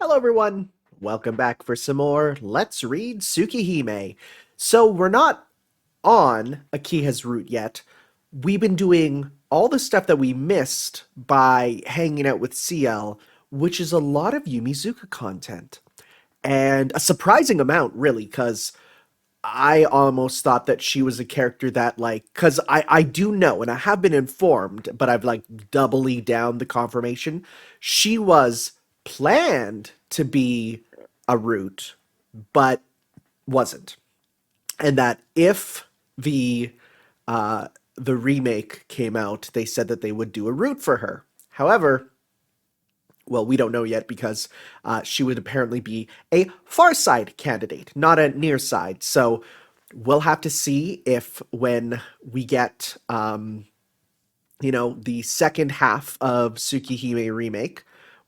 Hello everyone, welcome back for some more Let's Read Tsukihime. So we're not on Akiha's route yet. We've been doing all the stuff that we missed by hanging out with CL, which is a lot of Yumizuka content. And a surprising amount, really, because I almost thought that she was a character that, like, because I do know, and I have been informed, but I've, like, doubly down the confirmation. She was planned to be a root, but wasn't. And that if the remake came out, they said that they would do a root for her. However, well, we don't know yet because she would apparently be a far side candidate, not a near side. So we'll have to see if when we get, the second half of Tsukihime remake,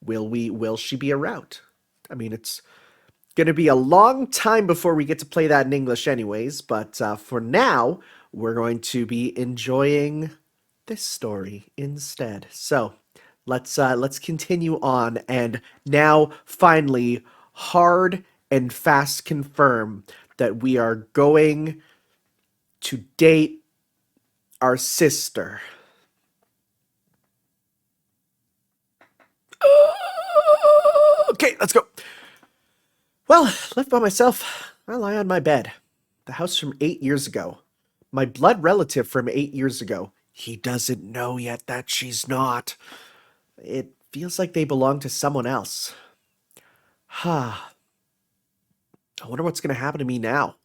will she be a route? I mean, it's going to be a long time before we get to play that in English, anyways. But for now, we're going to be enjoying this story instead. So let's continue on and now finally hard and fast confirm that we are going to date our sister. Okay, let's go. Well, left by myself, I lie on my bed. The house from 8 years ago. My blood relative from 8 years ago. He doesn't know yet that she's not. It feels like they belong to someone else. Ha. I wonder what's going to happen to me now.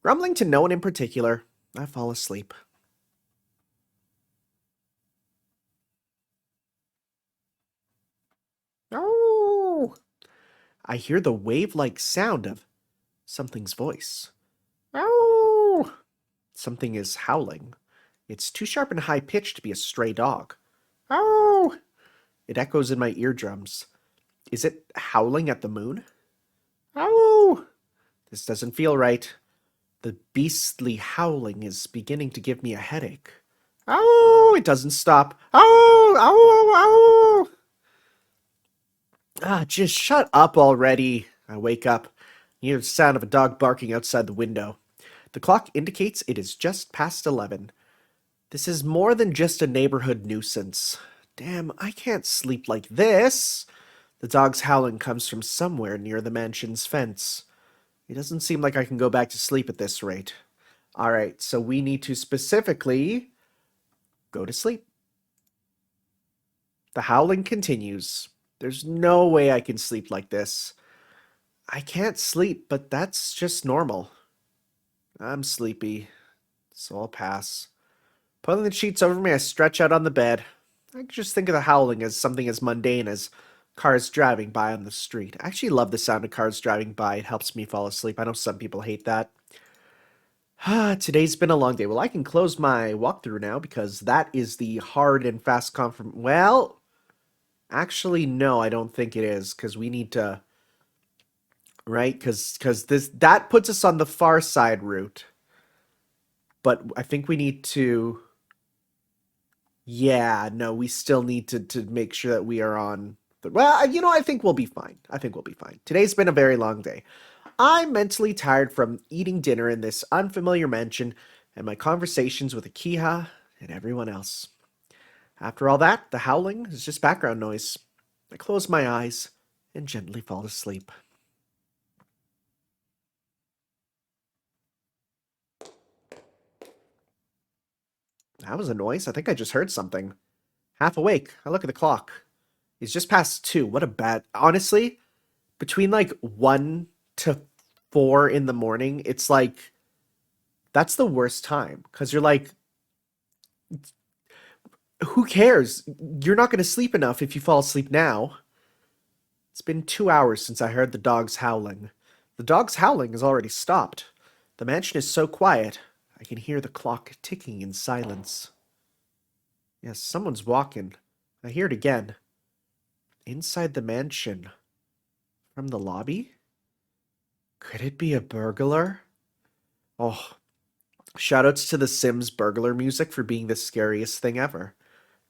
Grumbling to no one in particular, I fall asleep. Oh! I hear the wave-like sound of something's voice. Oh! Something is howling. It's too sharp and high-pitched to be a stray dog. Oh! It echoes in my eardrums. Is it howling at the moon? Oh! This doesn't feel right. The beastly howling is beginning to give me a headache. Oh! It doesn't stop. Oh! Oh! Oh! Ah, just shut up already. I wake up. I hear the sound of a dog barking outside the window. The clock indicates it is just past 11. This is more than just a neighborhood nuisance. Damn, I can't sleep like this. The dog's howling comes from somewhere near the mansion's fence. It doesn't seem like I can go back to sleep at this rate. Alright, so we need to specifically go to sleep. The howling continues. There's no way I can sleep like this. I can't sleep, but that's just normal. I'm sleepy, so I'll pass. Pulling the sheets over me, I stretch out on the bed. I can just think of the howling as something as mundane as cars driving by on the street. I actually love the sound of cars driving by. It helps me fall asleep. I know some people hate that. Today's been a long day. Well, I can close my walkthrough now because that is the hard and fast confirm. Well, actually, no, I don't think it is because we need to, right? Because this that puts us on the far side route. But I think we need to. Yeah, no, we still need to make sure that we are on the. Well, I think we'll be fine. I think we'll be fine. Today's been a very long day. I'm mentally tired from eating dinner in this unfamiliar mansion and my conversations with Akiha and everyone else. After all that, the howling is just background noise. I close my eyes and gently fall asleep. That was a noise. I think I just heard something. Half awake, I look at the clock. It's just past 2. What a bad. Honestly, between like 1 to 4 in the morning, it's like that's the worst time because you're like, who cares? You're not going to sleep enough if you fall asleep now. It's been 2 hours since I heard the dog's howling. The dog's howling has already stopped. The mansion is so quiet, I can hear the clock ticking in silence. Yes, someone's walking. I hear it again. Inside the mansion. From the lobby? Could it be a burglar? Oh, shoutouts to the Sims burglar music for being the scariest thing ever.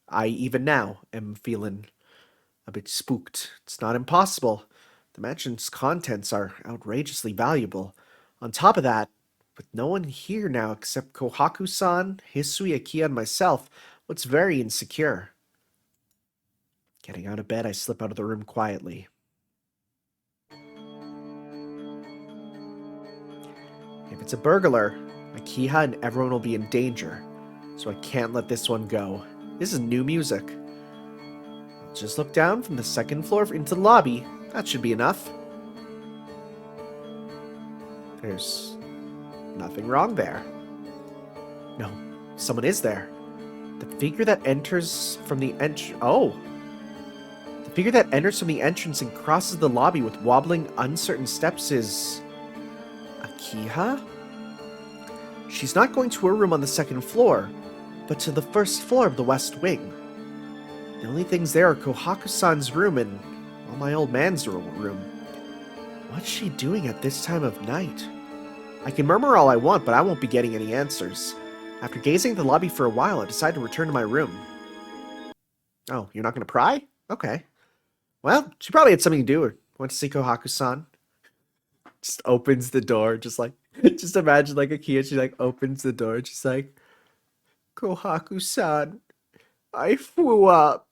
I even now am feeling a bit spooked. It's not impossible, The mansion's contents are outrageously valuable. On top of that, with no one here now except Kohaku-san, Hisui, Akiya, and myself, what's very insecure. Getting out of bed, I slip out of the room quietly. If it's a burglar, Akiha and everyone will be in danger, so I can't let this one go. This is new music. I'll just look down from the second floor into the lobby. That should be enough. There's nothing wrong there. No, someone is there. The figure that enters from the The figure that enters from the entrance and crosses the lobby with wobbling, uncertain steps is... Akiha? She's not going to her room on the second floor, but to the first floor of the west wing. The only things there are Kohaku-san's room and, well, my old man's room. What's she doing at this time of night? I can murmur all I want, but I won't be getting any answers. After gazing at the lobby for a while, I decide to return to my room. Oh, you're not going to pry? Okay. Well, she probably had something to do or went to see Kohaku-san. Just opens the door, just imagine like Akiya, she like opens the door, just like, Kohaku-san, I flew up.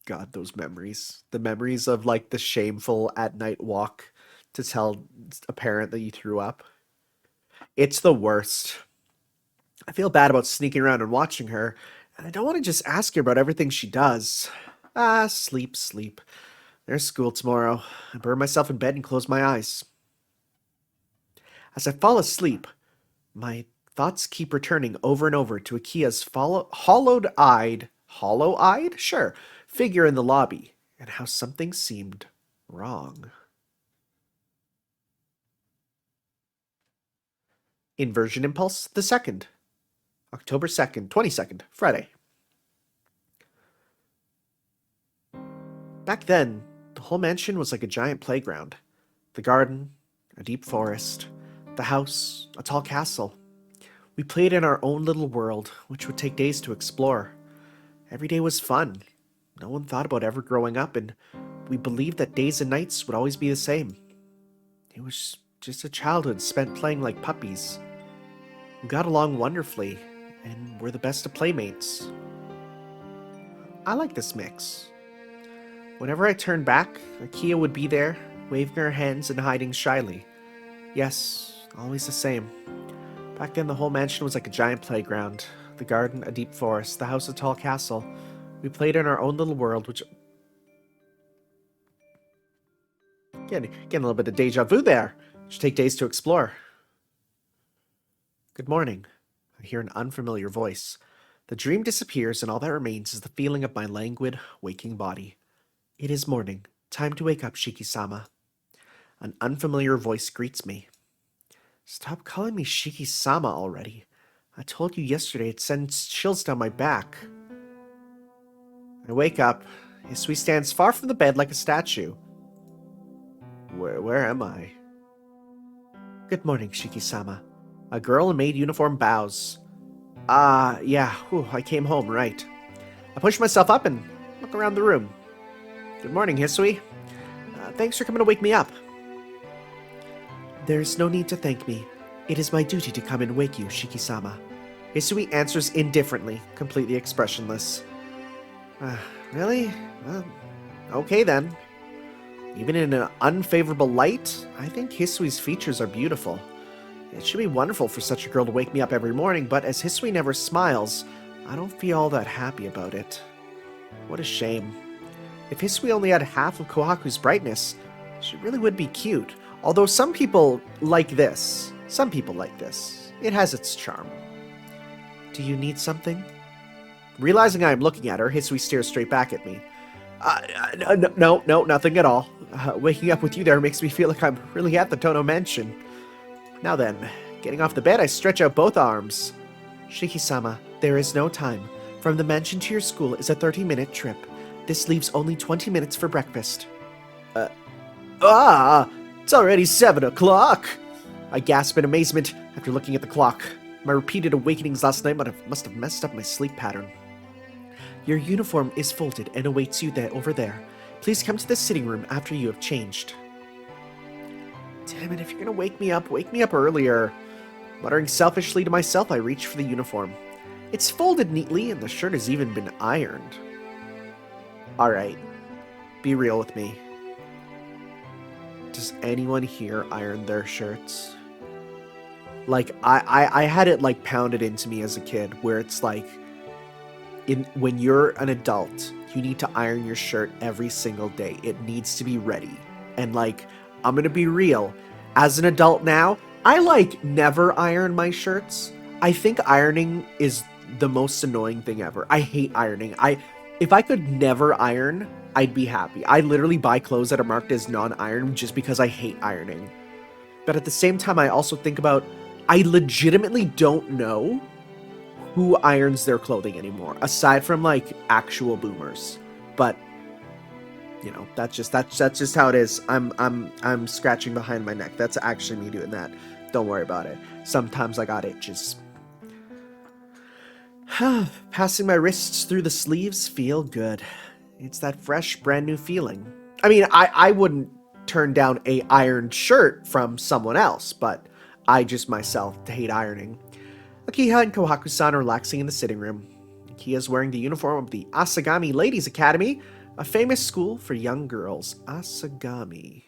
God, those memories. The memories of like the shameful at-night walk to tell a parent that you threw up. It's the worst. I feel bad about sneaking around and watching her, and I don't want to just ask her about everything she does. Sleep. There's school tomorrow. I burn myself in bed and close my eyes. As I fall asleep, my thoughts keep returning over and over to Akia's hollow-eyed, sure, figure in the lobby, and how something seemed wrong. Inversion Impulse the 2nd. October 2nd, 22nd, Friday. Back then, the whole mansion was like a giant playground. The garden, a deep forest, the house, a tall castle. We played in our own little world, which would take days to explore. Every day was fun. No one thought about ever growing up, and we believed that days and nights would always be the same. It was just a childhood spent playing like puppies. We got along wonderfully, and were the best of playmates. I like this mix. Whenever I turned back, Akiya would be there, waving her hands and hiding shyly. Yes, always the same. Back then the whole mansion was like a giant playground. The garden, a deep forest, the house, a tall castle. We played in our own little world, which... Getting a little bit of deja vu there. Should take days to explore. Good morning. I hear an unfamiliar voice. The dream disappears, and all that remains is the feeling of my languid, waking body. It is morning. Time to wake up, Shiki-sama. An unfamiliar voice greets me. Stop calling me Shiki-sama already. I told you yesterday it sends chills down my back. I wake up. Hisui stands far from the bed like a statue. Where am I? Good morning, Shiki-sama. A girl in maid uniform bows. Yeah, I came home, right. I push myself up and look around the room. Good morning, Hisui. Thanks for coming to wake me up. There's no need to thank me. It is my duty to come and wake you, Shiki-sama. Hisui answers indifferently, completely expressionless. Really? Okay then. Even in an unfavorable light, I think Hisui's features are beautiful. It should be wonderful for such a girl to wake me up every morning, but as Hisui never smiles, I don't feel all that happy about it. What a shame. If Hisui only had half of Kohaku's brightness, she really would be cute. Although some people like this. It has its charm. Do you need something? Realizing I am looking at her, Hisui stares straight back at me. No, nothing at all. Waking up with you there makes me feel like I'm really at the Tono Mansion. Now then, getting off the bed, I stretch out both arms. Shiki-sama, there is no time. From the mansion to your school is a 30-minute trip. This leaves only 20 minutes for breakfast. It's already 7 o'clock! I gasp in amazement after looking at the clock. My repeated awakenings last night must have messed up my sleep pattern. Your uniform is folded and awaits you over there. Please come to the sitting room after you have changed. Damn it, if you're gonna wake me up earlier. Muttering selfishly to myself, I reach for the uniform. It's folded neatly, and the shirt has even been ironed. Alright, be real with me. Does anyone here iron their shirts? Like, I had it, like, pounded into me as a kid, where it's like, when you're an adult, you need to iron your shirt every single day. It needs to be ready. And, like, I'm gonna be real. As an adult now, I, like, never iron my shirts. I think ironing is the most annoying thing ever. I hate ironing. If I could never iron, I'd be happy. I literally buy clothes that are marked as non-iron just because I hate ironing. But at the same time, I also think about, I legitimately don't know who irons their clothing anymore, aside from, like, actual boomers. But, you know, that's just how it is. I'm scratching behind my neck. That's actually me doing that. Don't worry about it. Sometimes I got itches. Passing my wrists through the sleeves feel good. It's that fresh, brand new feeling. I mean, I wouldn't turn down a ironed shirt from someone else, but I just myself hate ironing. Akiha and Kohaku-san are relaxing in the sitting room. Akiha is wearing the uniform of the Asagami Ladies Academy, a famous school for young girls. Asagami.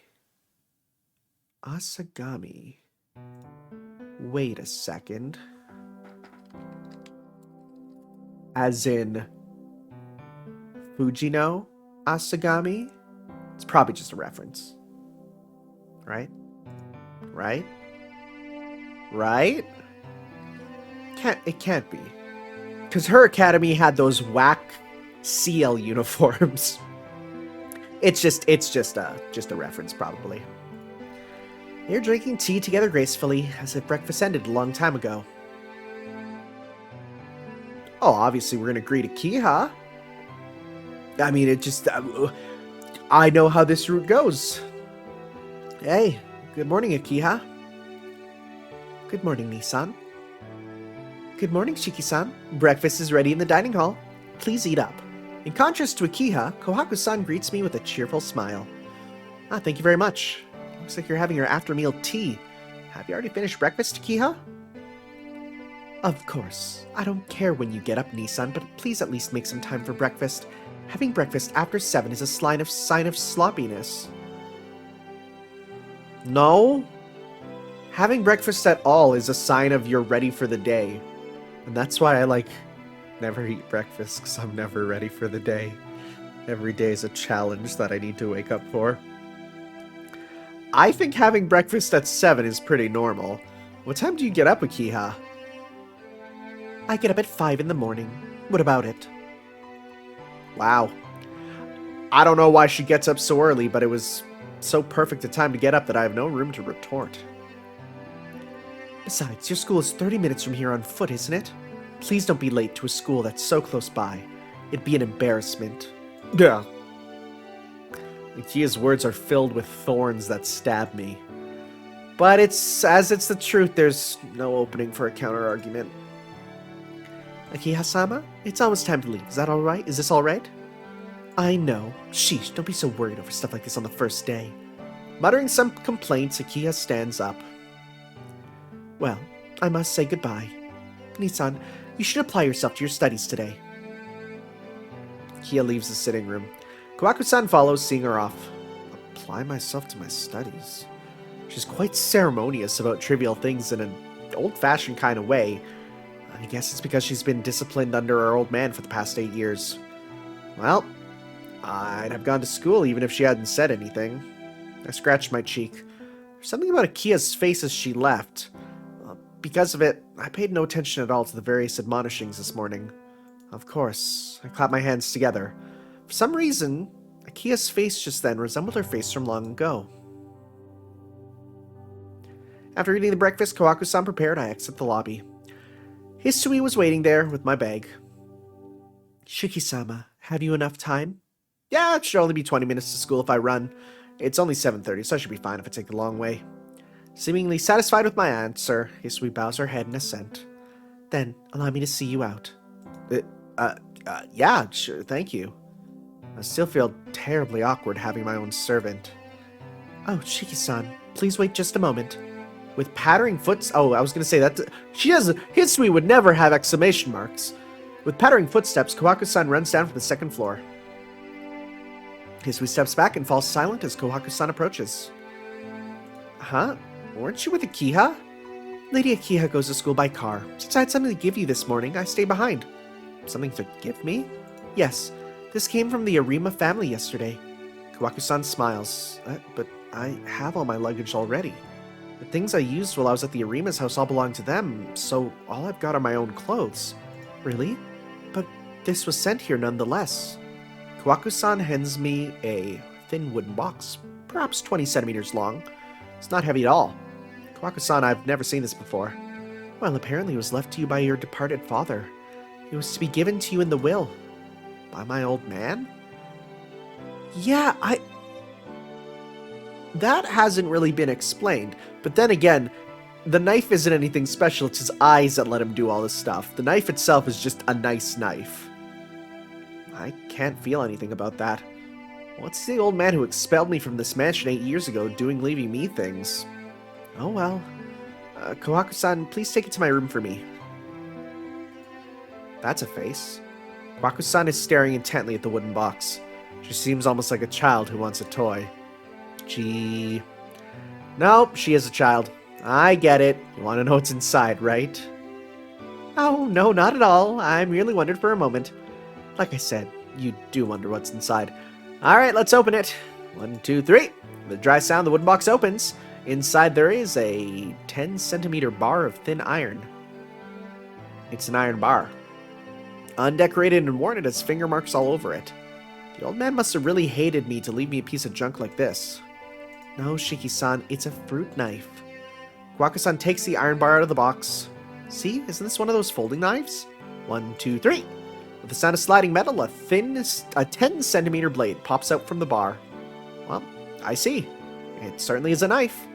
Wait a second. As in Fujino Asagami? It's probably just a reference. Right? It can't be. Because her academy had those whack CL uniforms. It's just a reference, probably. They're drinking tea together gracefully, as if breakfast ended a long time ago. Oh, obviously we're gonna greet Akiha. I mean, it just... I know how this route goes. Hey, good morning, Akiha. Good morning, Nissan. Good morning, Shiki-san. Breakfast is ready in the dining hall. Please eat up. In contrast to Akiha, Kohaku-san greets me with a cheerful smile. Thank you very much. Looks like you're having your after-meal tea. Have you already finished breakfast, Akiha? Of course. I don't care when you get up, Nissan, but please at least make some time for breakfast. Having breakfast after 7 is a sign of sloppiness. No. Having breakfast at all is a sign of you're ready for the day. And that's why I, never eat breakfast, because I'm never ready for the day. Every day is a challenge that I need to wake up for. I think having breakfast at 7 is pretty normal. What time do you get up, Akiha? I get up at 5 in the morning. What about it? Wow. I don't know why she gets up so early, but it was so perfect a time to get up that I have no room to retort. Besides, your school is 30 minutes from here on foot, isn't it? Please don't be late to a school that's so close by. It'd be an embarrassment. Yeah. Akiha's words are filled with thorns that stab me. But it's the truth, there's no opening for a counter-argument. Akiha-sama, it's almost time to leave. Is that alright? Is this alright? I know. Sheesh, don't be so worried over stuff like this on the first day. Muttering some complaints, Akiha stands up. Well, I must say goodbye. Nissan, you should apply yourself to your studies today. Akiha leaves the sitting room. Kawaku-san follows, seeing her off. Apply myself to my studies. She's quite ceremonious about trivial things in an old-fashioned kind of way. I guess it's because she's been disciplined under her old man for the past 8 years. Well, I'd have gone to school even if she hadn't said anything. I scratched my cheek. There's something about Akiha's face as she left. Because of it, I paid no attention at all to the various admonishings this morning. Of course, I clapped my hands together. For some reason, Akiha's face just then resembled her face from long ago. After eating the breakfast Kawaku-san prepared, I exit the lobby. Hisui was waiting there with my bag. Shiki-sama, have you enough time? Yeah, it should only be 20 minutes to school if I run. It's only 7:30, so I should be fine if I take the long way. Seemingly satisfied with my answer, Hisui bows her head in assent. Then, allow me to see you out. Yeah, sure, thank you. I still feel terribly awkward having my own servant. Oh, Shiki-san, please wait just a moment. With pattering footsteps... Oh, I was going to say that... Hisui would never have exclamation marks. With pattering footsteps, Kohaku-san runs down from the second floor. Hisui steps back and falls silent as Kohaku-san approaches. Huh? Weren't you with Akiha? Lady Akiha goes to school by car. Since I had something to give you this morning, I stayed behind. Something to give me? Yes. This came from the Arima family yesterday. Kohaku-san smiles. But I have all my luggage already. The things I used while I was at the Arima's house all belong to them, so all I've got are my own clothes. Really? But this was sent here nonetheless. Kohaku-san hands me a thin wooden box, perhaps 20 centimeters long. It's not heavy at all. Kohaku-san, I've never seen this before. Well, apparently it was left to you by your departed father. It was to be given to you in the will. By my old man? Yeah, That hasn't really been explained. But then again, the knife isn't anything special. It's his eyes that let him do all this stuff. The knife itself is just a nice knife. I can't feel anything about that. What's the old man who expelled me from this mansion 8 years ago doing leaving me things? Oh well. Kohaku-san, please take it to my room for me. That's a face. Kohaku-san is staring intently at the wooden box. She seems almost like a child who wants a toy. Gee. Nope, she is a child. I get it. You want to know what's inside, right? Oh, no, not at all. I merely wondered for a moment. Like I said, you do wonder what's inside. Alright, let's open it. 1, 2, 3. With a dry sound, the wooden box opens. Inside there is a 10-centimeter bar of thin iron. It's an iron bar. Undecorated and worn, it has finger marks all over it. The old man must have really hated me to leave me a piece of junk like this. No, Shiki-san, it's a fruit knife. Kohaku-san takes the iron bar out of the box. See, isn't this one of those folding knives? 1, 2, 3. With the sound of sliding metal, a 10-centimeter blade pops out from the bar. Well, I see. It certainly is a knife.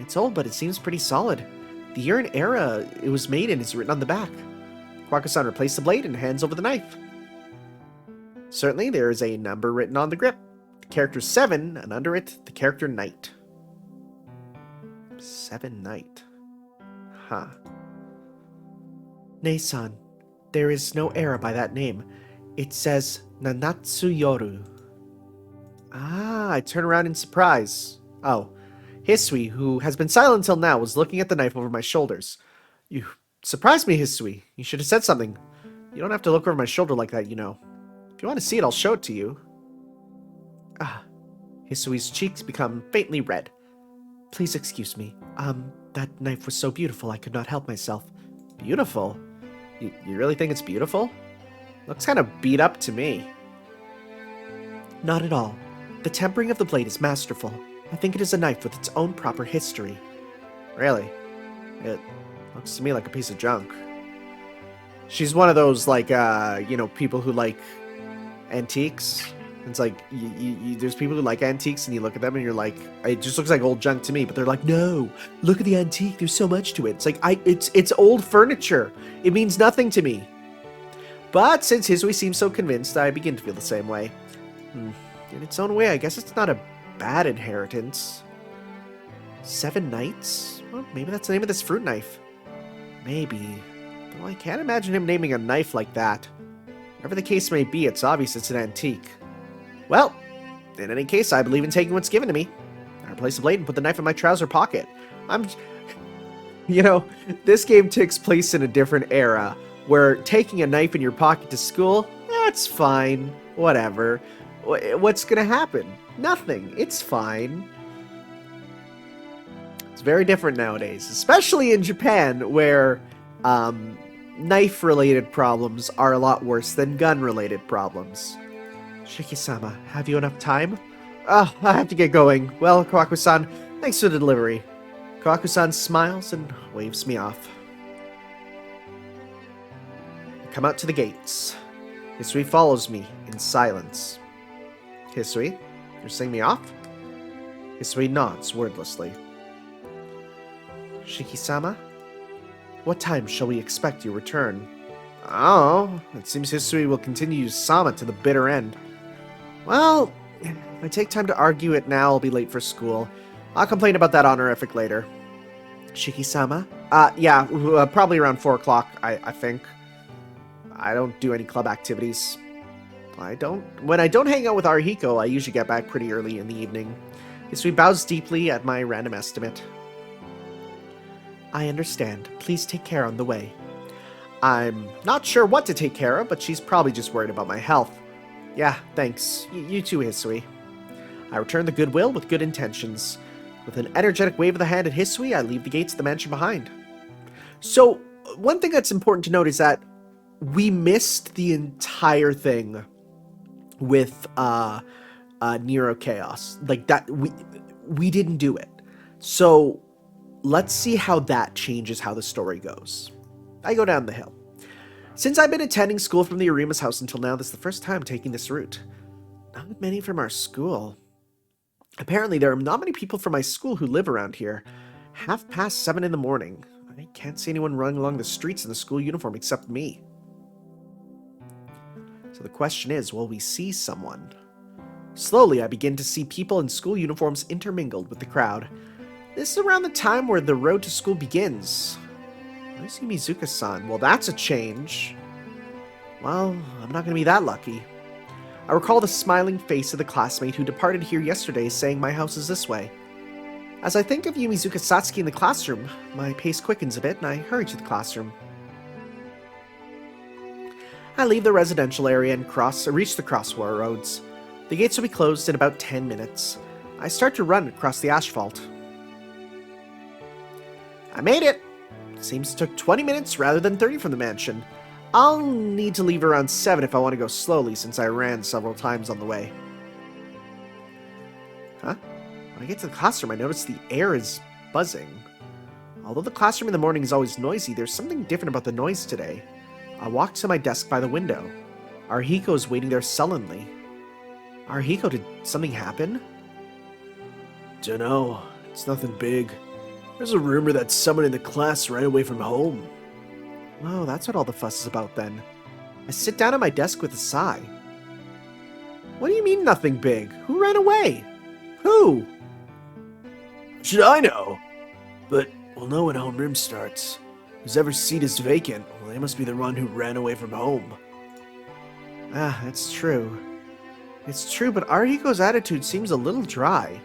It's old, but it seems pretty solid. The year and era it was made in is written on the back. Kohaku-san replaced the blade and hands over the knife. Certainly, there is a number written on the grip. The character 7, and under it, the character Knight. 7 Knight. Huh. Nei-san, there is no era by that name. It says Nanatsu Yoru. Ah, I turn around in surprise. Oh, Hisui, who has been silent until now, was looking at the knife over my shoulders. You surprised me, Hisui. You should have said something. You don't have to look over my shoulder like that, you know. If you want to see it, I'll show it to you. Ah, Hisui's cheeks become faintly red. Please excuse me. That knife was so beautiful I could not help myself. Beautiful? You really think it's beautiful? Looks kind of beat up to me. Not at all. The tempering of the blade is masterful. I think it is a knife with its own proper history. Really? It looks to me like a piece of junk. She's one of those, like, people who like antiques. It's like, there's people who like antiques and you look at them and you're like, it just looks like old junk to me. But they're like, no, look at the antique. There's so much to it. It's like, it's old furniture. It means nothing to me. But since Hisui seems so convinced, I begin to feel the same way. In its own way, I guess it's not a bad inheritance. 7 Knights? Well, maybe that's the name of this fruit knife. Maybe. Though I can't imagine him naming a knife like that. Whatever the case may be, it's obvious it's an antique. Well, in any case, I believe in taking what's given to me. I replace the blade and put the knife in my trouser pocket. This game takes place in a different era, where taking a knife in your pocket to school, that's fine. Whatever. What's gonna happen? Nothing. It's fine. It's very different nowadays, especially in Japan, where knife-related problems are a lot worse than gun-related problems. Shiki-sama, have you enough time? I have to get going. Well, Kohaku-san, thanks for the delivery. Kohaku-san smiles and waves me off. I come out to the gates. Hisui follows me in silence. Hisui, you're seeing me off? Hisui nods wordlessly. Shiki-sama? What time shall we expect your return? Oh, it seems Hisui will continue to Sama to the bitter end. Well, if I take time to argue it now, I'll be late for school. I'll complain about that honorific later. Shiki-sama? Yeah, probably around 4 o'clock, I think. I don't do any club activities. When I don't hang out with Arihiko, I usually get back pretty early in the evening. Hisui bows deeply at my random estimate. I understand. Please take care on the way. I'm not sure what to take care of, but she's probably just worried about my health. Yeah, thanks. You too, Hisui. I return the goodwill with good intentions. With an energetic wave of the hand at Hisui, I leave the gates of the mansion behind. So, one thing that's important to note is that we missed the entire thing with Nero Chaos. Like that, we didn't do it. So, let's see how that changes how the story goes. I go down the hill. Since I've been attending school from the Arima's house until now, this is the first time taking this route. Not many from our school. Apparently, there are not many people from my school who live around here. 7:30 in the morning. I can't see anyone running along the streets in the school uniform except me. So the question is, will we see someone? Slowly, I begin to see people in school uniforms intermingled with the crowd. This is around the time where the road to school begins. Where's Yumizuka-san? Well, that's a change. Well, I'm not going to be that lucky. I recall the smiling face of the classmate who departed here yesterday saying my house is this way. As I think of Yumizuka Satsuki in the classroom, my pace quickens a bit and I hurry to the classroom. I leave the residential area and reach the crossroads. The gates will be closed in about 10 minutes. I start to run across the asphalt. I made it! Seems it took 20 minutes rather than 30 from the mansion. I'll need to leave around 7 if I want to go slowly since I ran several times on the way. Huh? When I get to the classroom, I notice the air is buzzing. Although the classroom in the morning is always noisy, there's something different about the noise today. I walk to my desk by the window. Arihiko is waiting there sullenly. Arihiko, did something happen? Dunno. It's nothing big. There's a rumor that someone in the class ran away from home. Oh, that's what all the fuss is about then. I sit down at my desk with a sigh. What do you mean nothing big? Who ran away? Who? Should I know? But we'll know when homeroom starts. Whoever's seat is vacant, well, they must be the one who ran away from home. Ah, that's true. It's true, but Arihiko's attitude seems a little dry.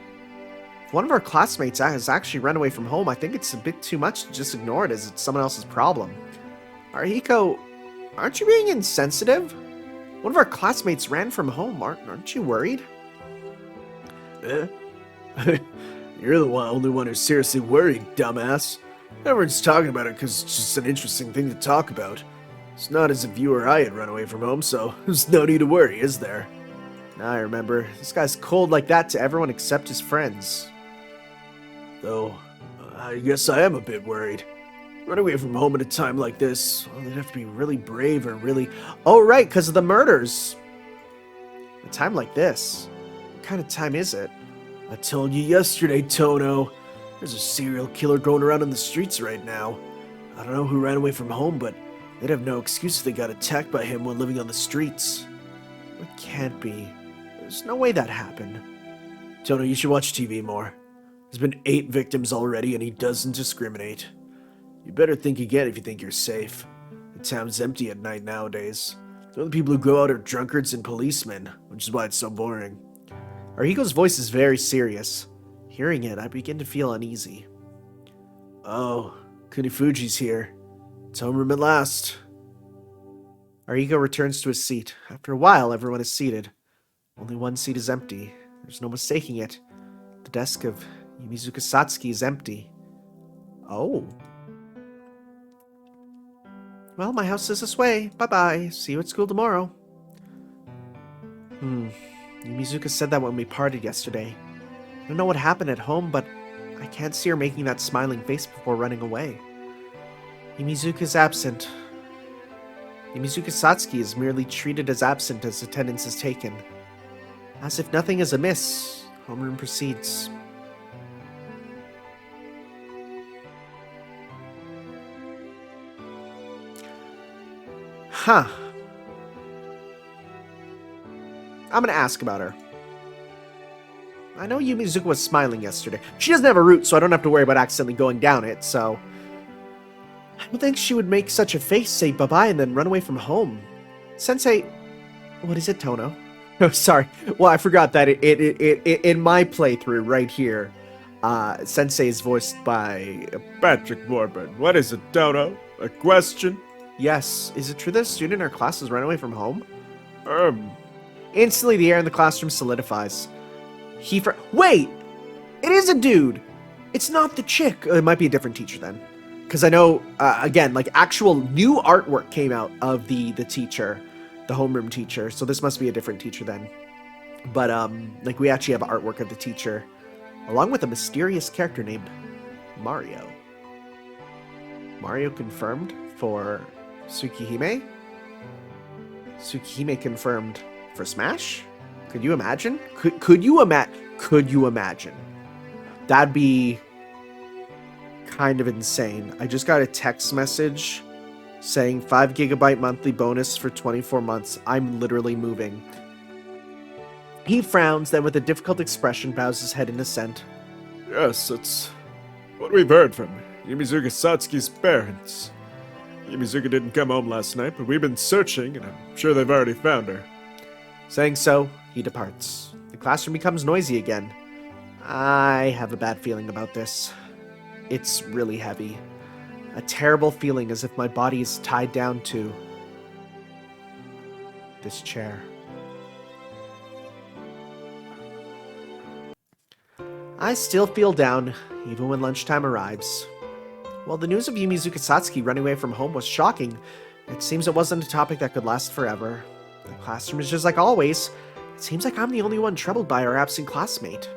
If one of our classmates has actually run away from home, I think it's a bit too much to just ignore it as it's someone else's problem. Arihiko, aren't you being insensitive? One of our classmates ran from home. Aren't you worried? Eh? You're the only one who's seriously worried, dumbass. Everyone's talking about it because it's just an interesting thing to talk about. It's not as if you or I had run away from home, so there's no need to worry, is there? I remember. This guy's cold like that to everyone except his friends. Though, I guess I am a bit worried. Run away from home at a time like this, well, they'd have to be really brave or really... Oh, right, because of the murders. A time like this? What kind of time is it? I told you yesterday, Tono. There's a serial killer going around in the streets right now. I don't know who ran away from home, but they'd have no excuse if they got attacked by him while living on the streets. It can't be. There's no way that happened. Tono, you should watch TV more. There's been 8 victims already, and he doesn't discriminate. You better think again if you think you're safe. The town's empty at night nowadays. The only people who go out are drunkards and policemen, which is why it's so boring. Arihiko's voice is very serious. Hearing it, I begin to feel uneasy. Oh, Kunifuji's here. It's homeroom at last. Arihiko returns to his seat. After a while, everyone is seated. Only one seat is empty. There's no mistaking it. The desk of Yumizuka Satsuki is empty. Oh. Well, my house is this way. Bye-bye. See you at school tomorrow. Yumizuka said that when we partied yesterday. I don't know what happened at home, but I can't see her making that smiling face before running away. Yumizuka's absent. Yumizuka Satsuki is merely treated as absent as attendance is taken. As if nothing is amiss, homeroom proceeds. Huh. I'm gonna ask about her. I know Yumizuka was smiling yesterday. She doesn't have a route, so I don't have to worry about accidentally going down it, so... I don't think she would make such a face, say bye-bye, and then run away from home. Sensei... What is it, Tono? Oh, sorry. Well, I forgot that in my playthrough right here, Sensei is voiced by... Patrick Warburton. What is it, Dodo? A question? Yes. Is it true that a student in our class has run away from home? Instantly, the air in the classroom solidifies. Wait! It is a dude! It's not the chick. It might be a different teacher then. Because I know, again, like, actual new artwork came out of the teacher, the homeroom teacher, so this must be a different teacher then. But, like, we actually have artwork of the teacher, along with a mysterious character named Mario. Mario confirmed for Tsukihime? Tsukihime confirmed for Smash? Could you imagine? Could you imagine? That'd be kind of insane. I just got a text message saying 5 GB monthly bonus for 24 months. I'm literally moving. He frowns, then with a difficult expression bows his head in assent. Yes, it's what we've heard from Yumizuka Satsuki's parents. Yumizuka didn't come home last night, but we've been searching, and I'm sure they've already found her. Saying so, he departs. The classroom becomes noisy again. I have a bad feeling about this. It's really heavy. A terrible feeling as if my body is tied down to this chair. I still feel down, even when lunchtime arrives. While the news of Yumizuka Satsuki running away from home was shocking, it seems it wasn't a topic that could last forever. The classroom is just like always. It seems like I'm the only one troubled by our absent classmate.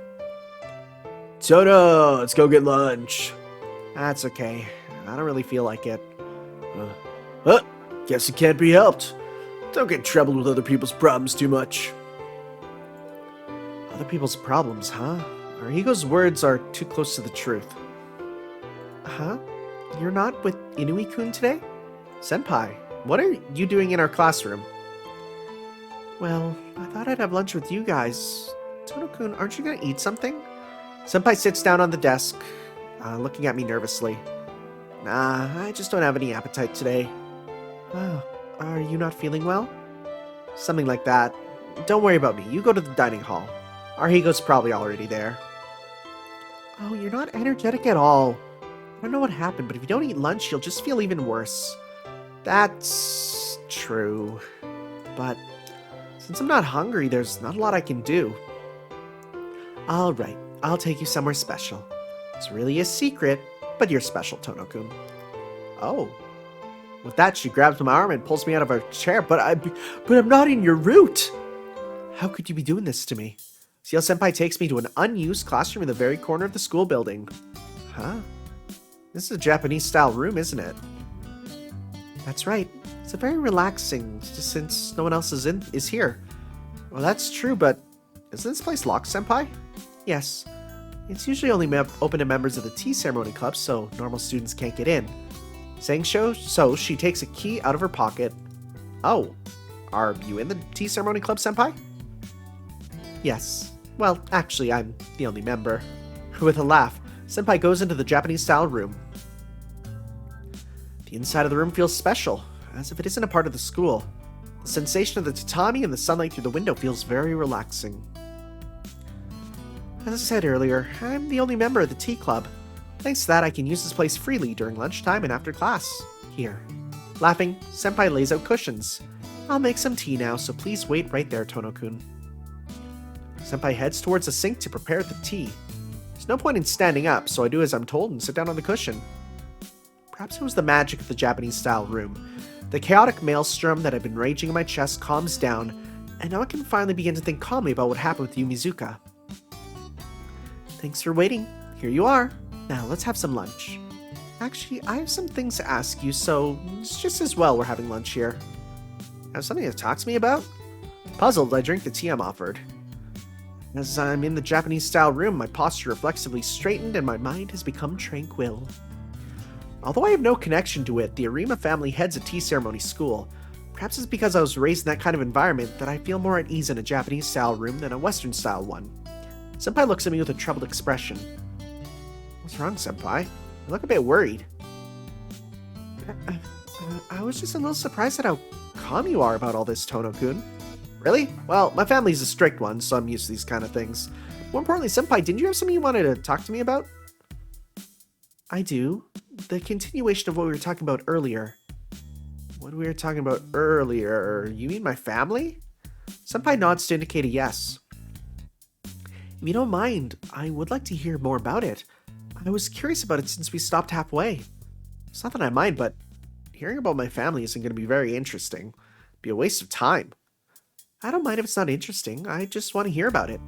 Soda, let's go get lunch. That's okay. I don't really feel like it. Guess it can't be helped. Don't get troubled with other people's problems too much. Other people's problems, huh? Our ego's words are too close to the truth. Huh? You're not with Inui-kun today? Senpai, what are you doing in our classroom? Well, I thought I'd have lunch with you guys. Tono-kun, aren't you gonna eat something? Senpai sits down on the desk, looking at me nervously. Nah, I just don't have any appetite today. Oh, are you not feeling well? Something like that. Don't worry about me. You go to the dining hall. Arhigo's probably already there. Oh, you're not energetic at all. I don't know what happened, but if you don't eat lunch, you'll just feel even worse. That's true. But since I'm not hungry, there's not a lot I can do. Alright, I'll take you somewhere special. It's really a secret, but you're special, Tono-kun. Oh. With that, she grabs my arm and pulls me out of her chair, but I'm not in your route! How could you be doing this to me? Ciel Senpai takes me to an unused classroom in the very corner of the school building. Huh? This is a Japanese-style room, isn't it? That's right. It's a very relaxing, since no one else is here. Well, that's true, but isn't this place locked, Senpai? Yes. It's usually only open to members of the tea ceremony club, so normal students can't get in. Saying so, she takes a key out of her pocket. Oh, are you in the tea ceremony club, Senpai? Yes. Well, actually, I'm the only member. With a laugh, Senpai goes into the Japanese-style room. The inside of the room feels special, as if it isn't a part of the school. The sensation of the tatami and the sunlight through the window feels very relaxing. As I said earlier, I'm the only member of the tea club. Thanks to that, I can use this place freely during lunchtime and after class. Here. Laughing, Senpai lays out cushions. I'll make some tea now, so please wait right there, Tono-kun. Senpai heads towards the sink to prepare the tea. There's no point in standing up, so I do as I'm told and sit down on the cushion. Perhaps it was the magic of the Japanese-style room. The chaotic maelstrom that had been raging in my chest calms down, and now I can finally begin to think calmly about what happened with Yumizuka. Thanks for waiting. Here you are. Now let's have some lunch. Actually, I have some things to ask you, so it's just as well we're having lunch here. Have something to talk to me about? Puzzled, I drink the tea I'm offered. As I'm in the Japanese-style room, my posture reflexively straightened and my mind has become tranquil. Although I have no connection to it, the Arima family heads a tea ceremony school. Perhaps it's because I was raised in that kind of environment that I feel more at ease in a Japanese-style room than a Western-style one. Senpai looks at me with a troubled expression. What's wrong, Senpai? You look a bit worried. I was just a little surprised at how calm you are about all this, Tono-kun. Really? Well, my family's a strict one, so I'm used to these kind of things. More importantly, Senpai, didn't you have something you wanted to talk to me about? I do. The continuation of what we were talking about earlier. What we were talking about earlier? You mean my family? Senpai nods to indicate a yes. If you don't mind, I would like to hear more about it. I was curious about it since we stopped halfway. It's not that I mind, but hearing about my family isn't going to be very interesting. It'd be a waste of time. I don't mind if it's not interesting. I just want to hear about it.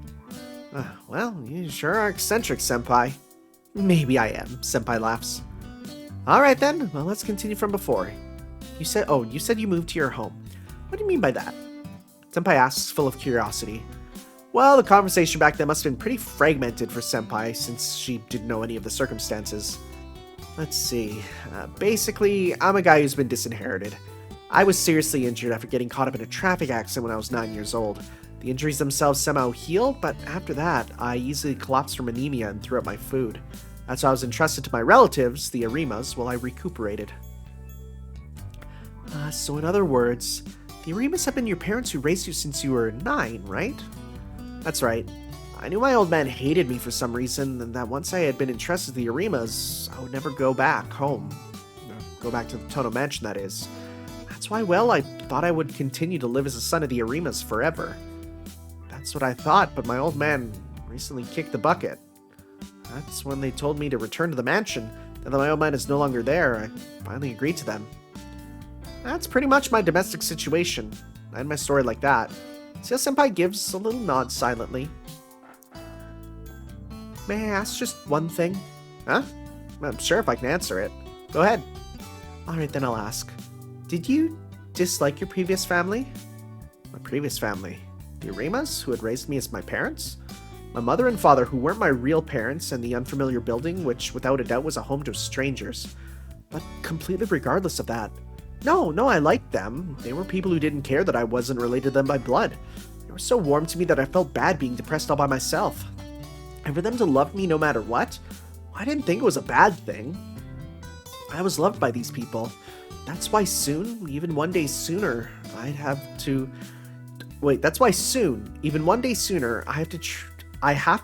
Well, you sure are eccentric, Senpai. Maybe I am, Senpai laughs. Alright then, well, let's continue from before. You said you moved to your home. What do you mean by that? Senpai asks, full of curiosity. Well, the conversation back then must have been pretty fragmented for Senpai, since she didn't know any of the circumstances. Let's see. Basically, I'm a guy who's been disinherited. I was seriously injured after getting caught up in a traffic accident when I was 9 years old. The injuries themselves somehow healed, but after that, I easily collapsed from anemia and threw up my food. That's why I was entrusted to my relatives, the Arimas, while I recuperated. So in other words, the Arimas have been your parents who raised you since you were 9, right? That's right. I knew my old man hated me for some reason, and that once I had been entrusted to the Arimas, I would never go back home. Go back to the Tono Mansion, that is. That's why, well, I thought I would continue to live as a son of the Arimas forever. That's what I thought, but my old man recently kicked the bucket. That's when they told me to return to the mansion. Now that my old man is no longer there, I finally agreed to them. That's pretty much my domestic situation. I end my story like that. See how Senpai gives a little nod silently. May I ask just one thing? Huh? I'm sure if I can answer it. Go ahead. Alright, then I'll ask. Did you dislike your previous family? My previous family? The Arimas, who had raised me as my parents? My mother and father, who weren't my real parents, and the unfamiliar building, which without a doubt was a home to strangers. But completely regardless of that. No, I liked them. They were people who didn't care that I wasn't related to them by blood. They were so warm to me that I felt bad being depressed all by myself. And for them to love me no matter what, I didn't think it was a bad thing. I was loved by these people. That's why soon, even one day sooner, I have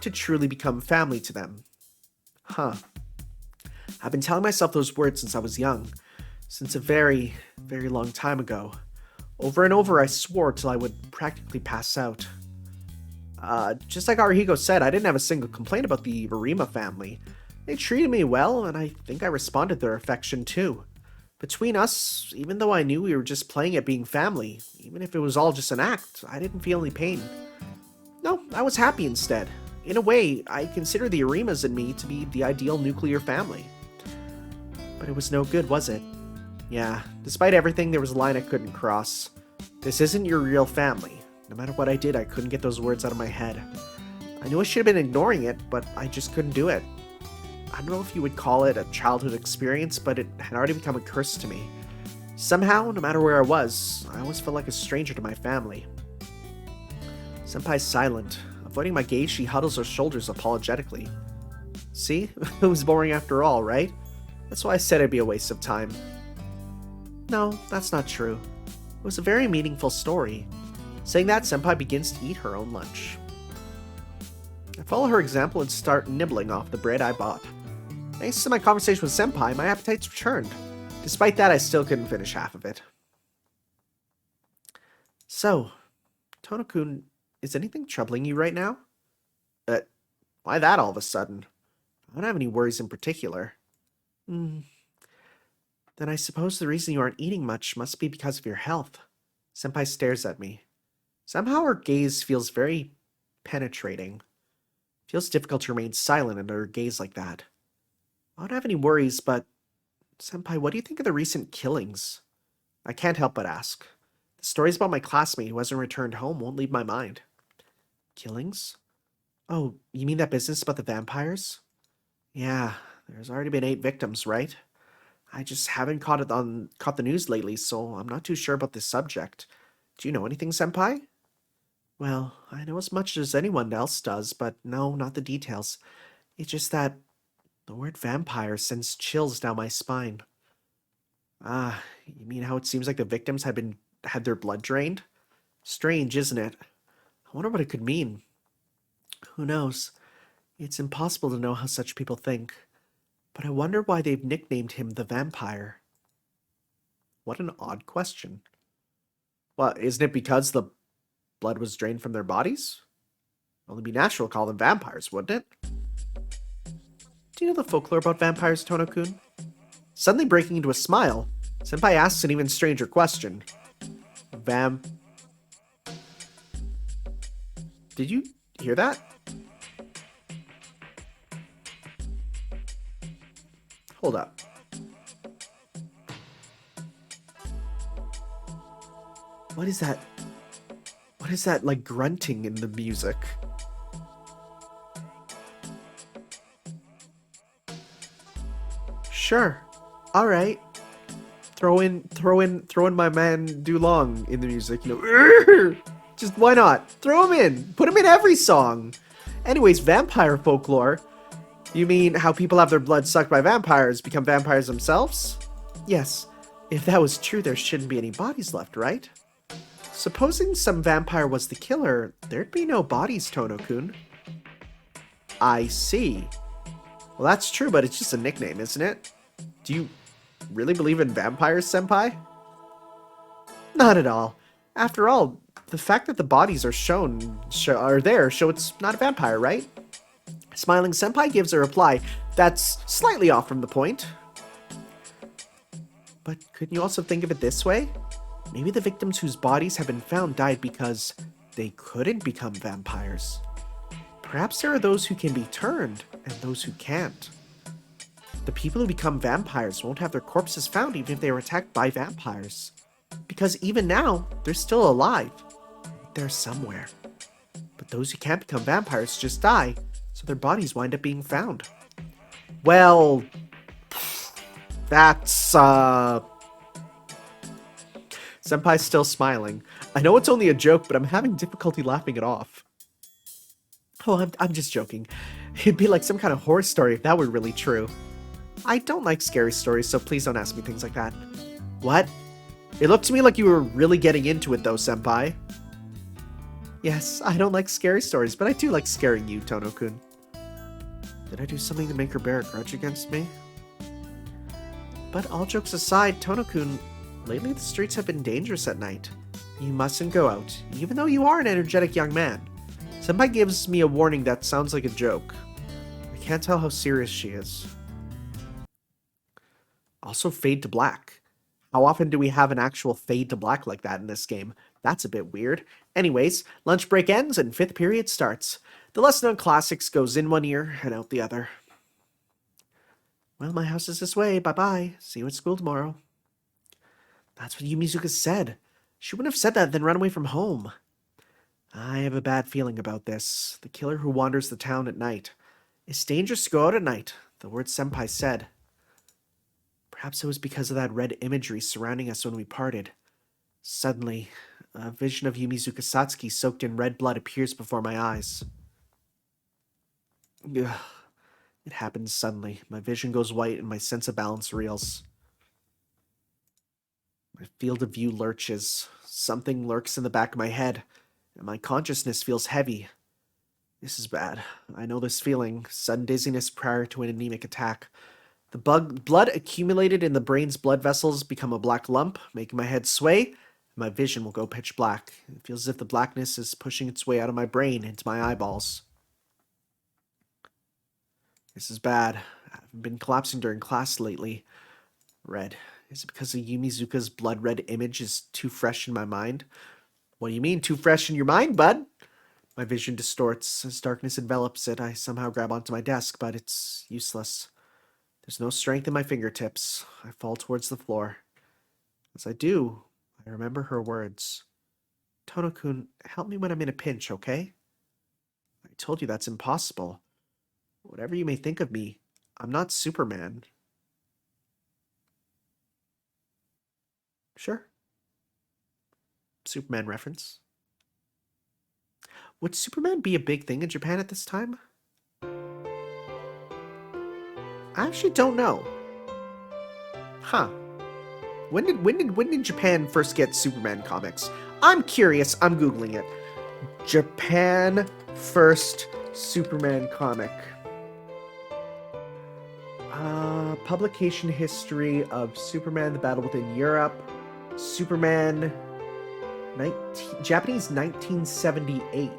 to truly become family to them. Huh. I've been telling myself those words since I was young. Since a very, very long time ago. Over and over I swore till I would practically pass out. Just like Arihiko said, I didn't have a single complaint about the Arima family. They treated me well, and I think I responded to their affection too. Between us, even though I knew we were just playing at being family, even if it was all just an act, I didn't feel any pain. No, I was happy instead. In a way, I consider the Arimas and me to be the ideal nuclear family. But it was no good, was it? Yeah, despite everything, there was a line I couldn't cross. This isn't your real family. No matter what I did, I couldn't get those words out of my head. I knew I should have been ignoring it, but I just couldn't do it. I don't know if you would call it a childhood experience, but it had already become a curse to me. Somehow, no matter where I was, I always felt like a stranger to my family. Senpai's silent. Avoiding my gaze, she huddles her shoulders apologetically. See? It was boring after all, right? That's why I said it'd be a waste of time. No, that's not true. It was a very meaningful story. Saying that, Senpai begins to eat her own lunch. I follow her example and start nibbling off the bread I bought. Thanks to my conversation with Senpai, my appetite's returned. Despite that, I still couldn't finish half of it. So, Tono-kun, is anything troubling you right now? Why that all of a sudden? I don't have any worries in particular. Then I suppose the reason you aren't eating much must be because of your health. Senpai stares at me. Somehow her gaze feels very penetrating. It feels difficult to remain silent under her gaze like that. I don't have any worries, but... Senpai, what do you think of the recent killings? I can't help but ask. The stories about my classmate who hasn't returned home won't leave my mind. Killings? Oh, you mean that business about the vampires? Yeah, there's already been 8 victims, right? I just haven't caught the news lately, so I'm not too sure about this subject. Do you know anything, Senpai? Well, I know as much as anyone else does, but no, not the details. It's just that the word vampire sends chills down my spine. Ah, you mean how it seems like the victims had their blood drained? Strange, isn't it? I wonder what it could mean. Who knows? It's impossible to know how such people think. But I wonder why they've nicknamed him the vampire. What an odd question. Well, isn't it because the blood was drained from their bodies? Only be natural to call them vampires, wouldn't it? Do you know the folklore about vampires, Tono-kun? Suddenly breaking into a smile, Senpai asks an even stranger question. Did you hear that? Hold up. What is that? What is that, like, grunting in the music? Sure. Alright. Throw in my man Dulong in the music, you know. Just why not? Throw him in. Put him in every song. Anyways, vampire folklore. You mean how people have their blood sucked by vampires become vampires themselves? Yes. If that was true, there shouldn't be any bodies left, right? Supposing some vampire was the killer, there'd be no bodies, Tono-kun. I see. Well, that's true, but it's just a nickname, isn't it? Do you really believe in vampires, Senpai? Not at all. After all, the fact that the bodies are there show it's not a vampire, right? Smiling, Senpai gives a reply that's slightly off from the point. But couldn't you also think of it this way? Maybe the victims whose bodies have been found died because they couldn't become vampires. Perhaps there are those who can be turned and those who can't. The people who become vampires won't have their corpses found even if they were attacked by vampires. Because even now, they're still alive. They're somewhere. But those who can't become vampires just die, so their bodies wind up being found. Well, that's, Senpai's still smiling. I know it's only a joke, but I'm having difficulty laughing it off. Oh, I'm just joking. It'd be like some kind of horror story if that were really true. I don't like scary stories, so please don't ask me things like that. What? It looked to me like you were really getting into it though, Senpai. Yes, I don't like scary stories, but I do like scaring you, Tono-kun. Did I do something to make her bear a grudge against me? But all jokes aside, Tono-kun, lately the streets have been dangerous at night. You mustn't go out, even though you are an energetic young man. Senpai gives me a warning that sounds like a joke. I can't tell how serious she is. Also, fade to black. How often do we have an actual fade to black like that in this game? That's a bit weird. Anyways, lunch break ends and 5th period starts. The lesson on classics goes in one ear and out the other. Well, my house is this way. Bye-bye. See you at school tomorrow. That's what Yumizuka said. She wouldn't have said that, then run away from home. I have a bad feeling about this. The killer who wanders the town at night. It's dangerous to go out at night, the word Senpai said. Perhaps it was because of that red imagery surrounding us when we parted. Suddenly, a vision of Yumizuka Satsuki soaked in red blood appears before my eyes. Ugh. It happens suddenly. My vision goes white and my sense of balance reels. My field of view lurches. Something lurks in the back of my head, and my consciousness feels heavy. This is bad. I know this feeling. Sudden dizziness prior to an anemic attack. The blood accumulated in the brain's blood vessels become a black lump, making my head sway, and my vision will go pitch black. It feels as if the blackness is pushing its way out of my brain into my eyeballs. This is bad. I've been collapsing during class lately. Red. Is it because of Yumizuka's blood red image is too fresh in my mind? What do you mean, too fresh in your mind, bud? My vision distorts. As darkness envelops it, I somehow grab onto my desk, but it's useless. There's no strength in my fingertips. I fall towards the floor. As I do, I remember her words. Tono-kun, help me when I'm in a pinch, okay? I told you that's impossible. Whatever you may think of me, I'm not Superman. Sure. Superman reference. Would Superman be a big thing in Japan at this time? I actually don't know. Huh. When did Japan first get Superman comics? I'm curious. I'm googling it. Japan first Superman comic. Publication history of Superman: The Battle Within Europe. Superman Japanese 1978.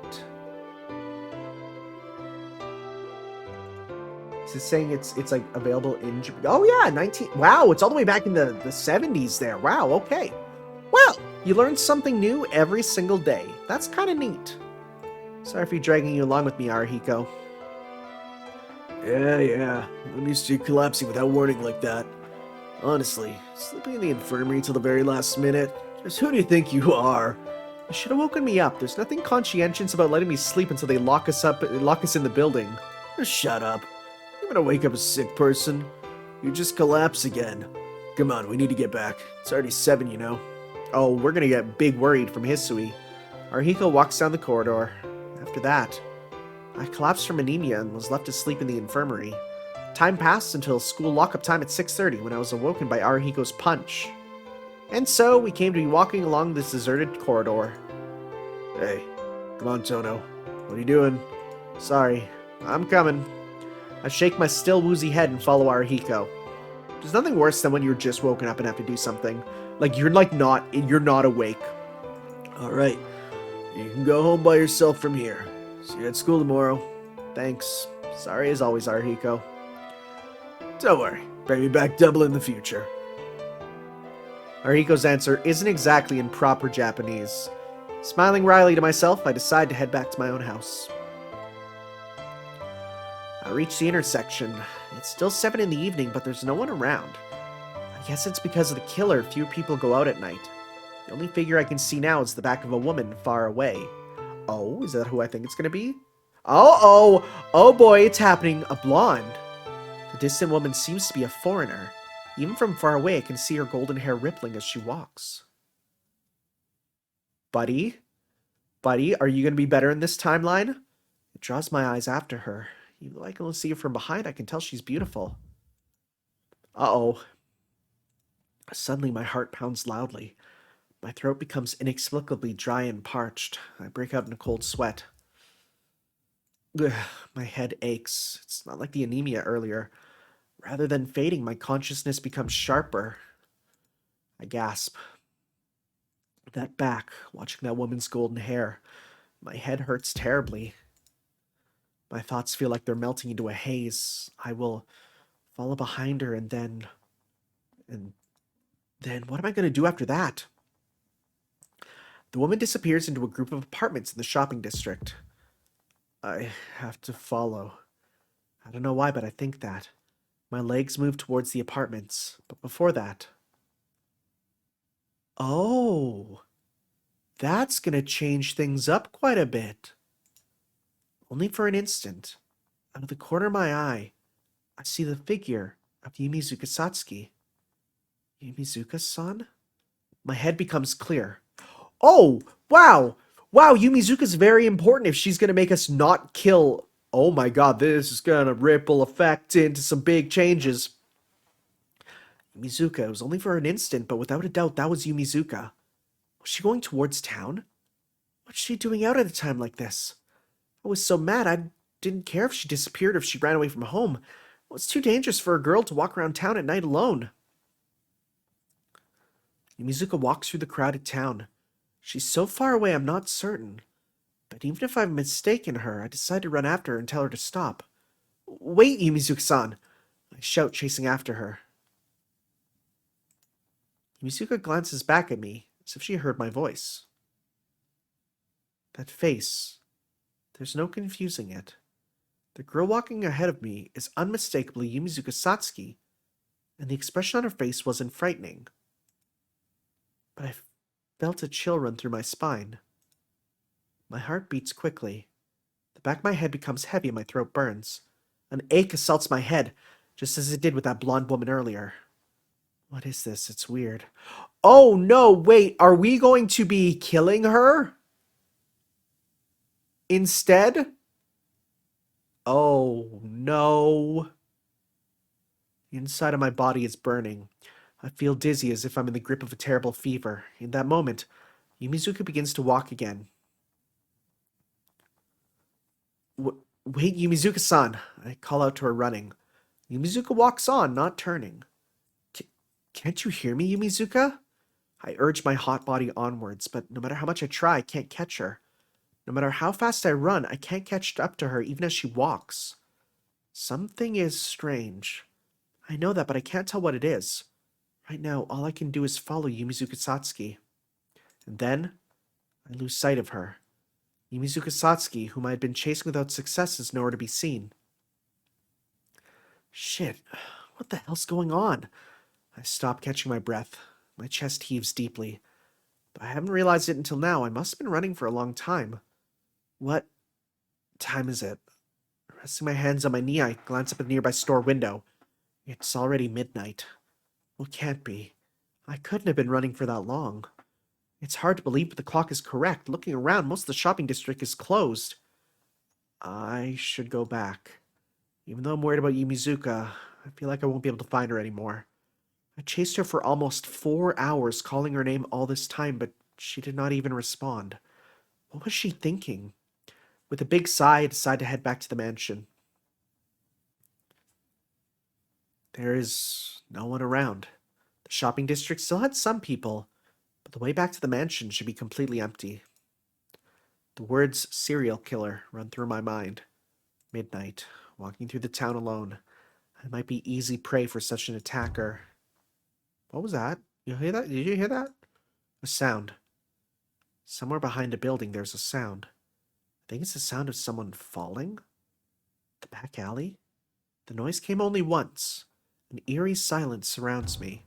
Is it saying it's like available in Japan? Oh yeah, 19. Wow, it's all the way back in the 70s there. Wow, okay. Well, you learn something new every single day. That's kind of neat. Sorry for dragging you along with me, Arihiko. Yeah. I'm used to you collapsing without warning like that. Honestly, sleeping in the infirmary till the very last minute. Just who do you think you are? You should have woken me up. There's nothing conscientious about letting me sleep until they lock us in the building. Just shut up. You're gonna wake up a sick person. You just collapse again. Come on, we need to get back. It's already 7, you know. Oh, we're gonna get big worried from Hisui. Arihiko walks down the corridor. After that, I collapsed from anemia and was left to sleep in the infirmary. Time passed until school lockup time at 6:30 when I was awoken by Arihiko's punch. And so we came to be walking along this deserted corridor. Hey, come on, Tono. What are you doing? Sorry, I'm coming. I shake my still woozy head and follow Arihiko. There's nothing worse than when you're just woken up and have to do something. Like you're not awake. Alright, you can go home by yourself from here. See you at school tomorrow. Thanks. Sorry as always, Arihiko. Don't worry, bring me back double in the future. Arihiko's answer isn't exactly in proper Japanese. Smiling wryly to myself, I decide to head back to my own house. I reach the intersection. It's still 7 in the evening, but there's no one around. I guess it's because of the killer few people go out at night. The only figure I can see now is the back of a woman far away. Oh, is that who I think it's gonna be? Oh boy, it's happening. A blonde. The distant woman seems to be a foreigner. Even from far away, I can see her golden hair rippling as she walks. Buddy? Buddy, are you gonna be better in this timeline? It draws my eyes after her. Even though I can only see her from behind, I can tell she's beautiful. Uh-oh. Suddenly, my heart pounds loudly. My throat becomes inexplicably dry and parched. I break out in a cold sweat. Ugh, my head aches. It's not like the anemia earlier. Rather than fading, my consciousness becomes sharper. I gasp. That back, watching that woman's golden hair. My head hurts terribly. My thoughts feel like they're melting into a haze. I will follow behind her and then what am I going to do after that? The woman disappears into a group of apartments in the shopping district. I have to follow. I don't know why, but I think that. My legs move towards the apartments, but before that... Oh, that's going to change things up quite a bit. Only for an instant, out of the corner of my eye, I see the figure of Yumizuka Satsuki. Yumizuka-san? My head becomes clear. Oh, wow! Wow, Yumizuka's very important if she's going to make us not kill... Oh my god, this is going to ripple effect into some big changes. Yumizuka, it was only for an instant, but without a doubt, that was Yumizuka. Was she going towards town? What's she doing out at a time like this? I was so mad, I didn't care if she disappeared or if she ran away from home. It was too dangerous for a girl to walk around town at night alone. Yumizuka walks through the crowded town. She's so far away, I'm not certain. But even if I've mistaken her, I decide to run after her and tell her to stop. Wait, Yumizuka-san! I shout, chasing after her. Yumizuka glances back at me, as if she heard my voice. That face... There's no confusing it. The girl walking ahead of me is unmistakably Yumizuka Satsuki, and the expression on her face wasn't frightening. But I felt a chill run through my spine. My heart beats quickly. The back of my head becomes heavy and my throat burns. An ache assaults my head, just as it did with that blonde woman earlier. What is this? It's weird. Oh no, wait, are we going to be killing her instead? Oh no. The inside of my body is burning. I feel dizzy as if I'm in the grip of a terrible fever. In that moment, Yumizuka begins to walk again. Wait, Yumizuka-san. I call out to her running. Yumizuka walks on, not turning. Can't you hear me, Yumizuka? I urge my hot body onwards, but no matter how much I try, I can't catch her. No matter how fast I run, I can't catch up to her even as she walks. Something is strange. I know that, but I can't tell what it is. Right now, all I can do is follow Yumizuka Satsuki. And then, I lose sight of her. Yumizuka Satsuki, whom I had been chasing without success, is nowhere to be seen. Shit, what the hell's going on? I stop catching my breath. My chest heaves deeply. But I haven't realized it until now. I must have been running for a long time. What time is it? Resting my hands on my knee, I glance up at the nearby store window. It's already midnight. Well, it can't be. I couldn't have been running for that long. It's hard to believe, but the clock is correct. Looking around, most of the shopping district is closed. I should go back. Even though I'm worried about Yumizuka, I feel like I won't be able to find her anymore. I chased her for almost 4 hours, calling her name all this time, but she did not even respond. What was she thinking? With a big sigh, I decide to head back to the mansion. There is no one around. The shopping district still had some people, but the way back to the mansion should be completely empty. The words serial killer run through my mind. Midnight, walking through the town alone. I might be easy prey for such an attacker. What was that? You hear that? Did you hear that? A sound. Somewhere behind a building there's a sound. I think it's the sound of someone falling? The back alley? The noise came only once. An eerie silence surrounds me.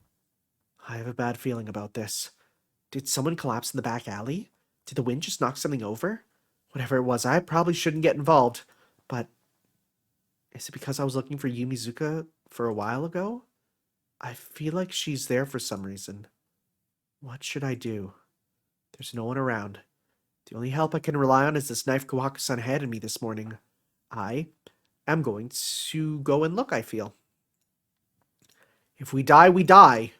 I have a bad feeling about this. Did someone collapse in the back alley? Did the wind just knock something over? Whatever it was, I probably shouldn't get involved. But is it because I was looking for Yumizuka for a while ago? I feel like she's there for some reason. What should I do? There's no one around. The only help I can rely on is this knife Kawaku-san handed me this morning. I am going to go and look, I feel. If we die, we die.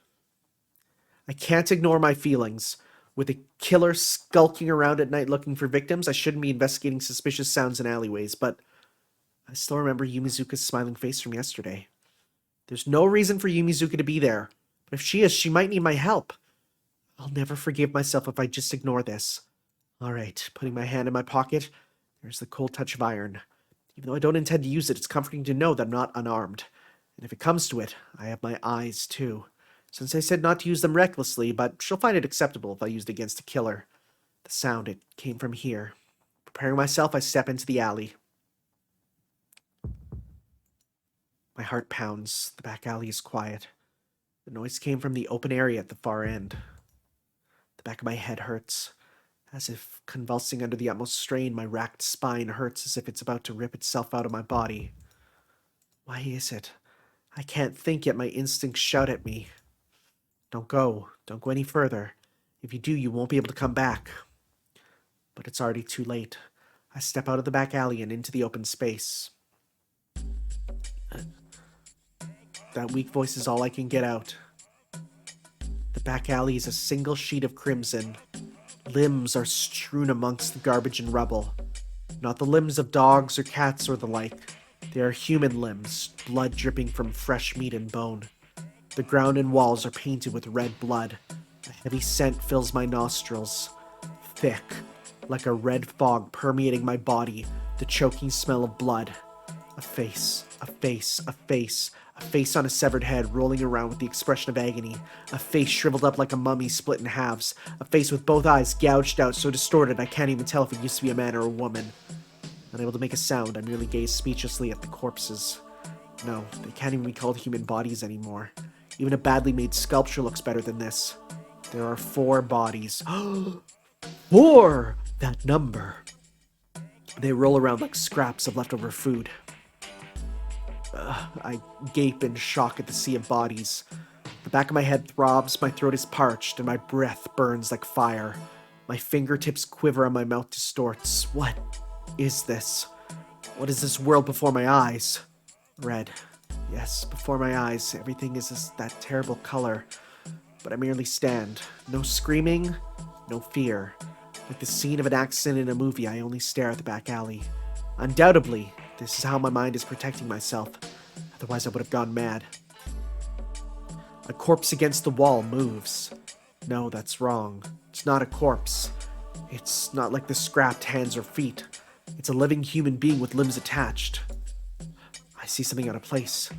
I can't ignore my feelings. With a killer skulking around at night looking for victims, I shouldn't be investigating suspicious sounds in alleyways, but I still remember Yumizuka's smiling face from yesterday. There's no reason for Yumizuka to be there, but if she is, she might need my help. I'll never forgive myself if I just ignore this. All right, putting my hand in my pocket, there's the cold touch of iron. Even though I don't intend to use it, it's comforting to know that I'm not unarmed. And if it comes to it, I have my eyes, too. Since I said not to use them recklessly, but she'll find it acceptable if I used it against a killer. The sound, it came from here. Preparing myself, I step into the alley. My heart pounds. The back alley is quiet. The noise came from the open area at the far end. The back of my head hurts. As if convulsing under the utmost strain, my racked spine hurts as if it's about to rip itself out of my body. Why is it? I can't think, yet my instincts shout at me. Don't go. Don't go any further. If you do, you won't be able to come back. But it's already too late. I step out of the back alley and into the open space. That weak voice is all I can get out. The back alley is a single sheet of crimson. Limbs are strewn amongst the garbage and rubble. Not the limbs of dogs or cats or the like. They are human limbs, blood dripping from fresh meat and bone. The ground and walls are painted with red blood. A heavy scent fills my nostrils. Thick, like a red fog permeating my body, the choking smell of blood. A face, a face, a face. A face on a severed head rolling around with the expression of agony. A face shriveled up like a mummy split in halves. A face with both eyes gouged out so distorted I can't even tell if it used to be a man or a woman. Unable to make a sound, I merely gaze speechlessly at the corpses. No, they can't even be called human bodies anymore. Even a badly made sculpture looks better than this. There are 4 bodies. 4! That number. They roll around like scraps of leftover food. I gape in shock at the sea of bodies. The back of my head throbs, my throat is parched, and my breath burns like fire. My fingertips quiver and my mouth distorts. What is this? What is this world before my eyes? Red. Yes, before my eyes, everything is that terrible color. But I merely stand. No screaming, no fear. Like the scene of an accident in a movie, I only stare at the back alley. Undoubtedly, this is how my mind is protecting myself. Otherwise, I would have gone mad. A corpse against the wall moves. No, that's wrong. It's not a corpse. It's not like the scrapped hands or feet. It's a living human being with limbs attached. I see something out of place.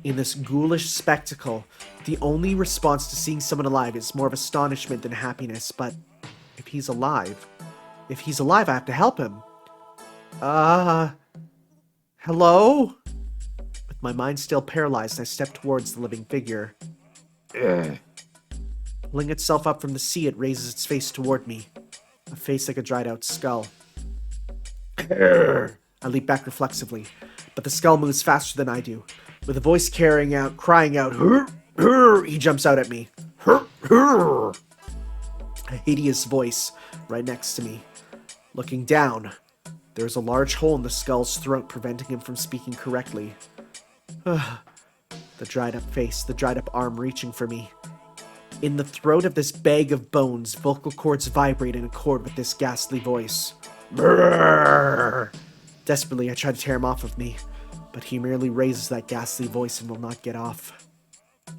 In this ghoulish spectacle, the only response to seeing someone alive is more of astonishment than happiness, but if he's alive, I have to help him. Hello? With my mind still paralyzed, I step towards the living figure. Pulling itself up from the sea, it raises its face toward me. A face like a dried-out skull. I leap back reflexively, but the skull moves faster than I do. With a voice crying out, he jumps out at me. A hideous voice right next to me. Looking down, there is a large hole in the skull's throat, preventing him from speaking correctly. The dried up face, the dried up arm reaching for me. In the throat of this bag of bones, vocal cords vibrate in accord with this ghastly voice. Brrr! Desperately, I try to tear him off of me, but he merely raises that ghastly voice and will not get off.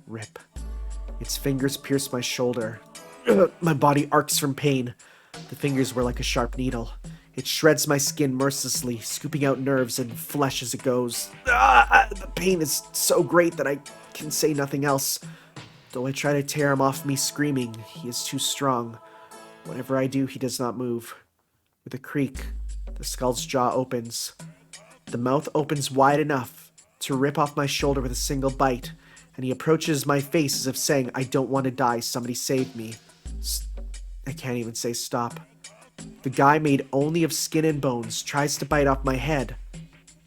Rip. Its fingers pierce my shoulder. My body arcs from pain. The fingers were like a sharp needle. It shreds my skin mercilessly, scooping out nerves and flesh as it goes. The pain is so great that I can say nothing else. Though I try to tear him off me screaming, he is too strong. Whatever I do, he does not move. With a creak, the skull's jaw opens. The mouth opens wide enough to rip off my shoulder with a single bite, and he approaches my face as if saying, I don't want to die, somebody save me. I can't even say stop. The guy made only of skin and bones tries to bite off my head,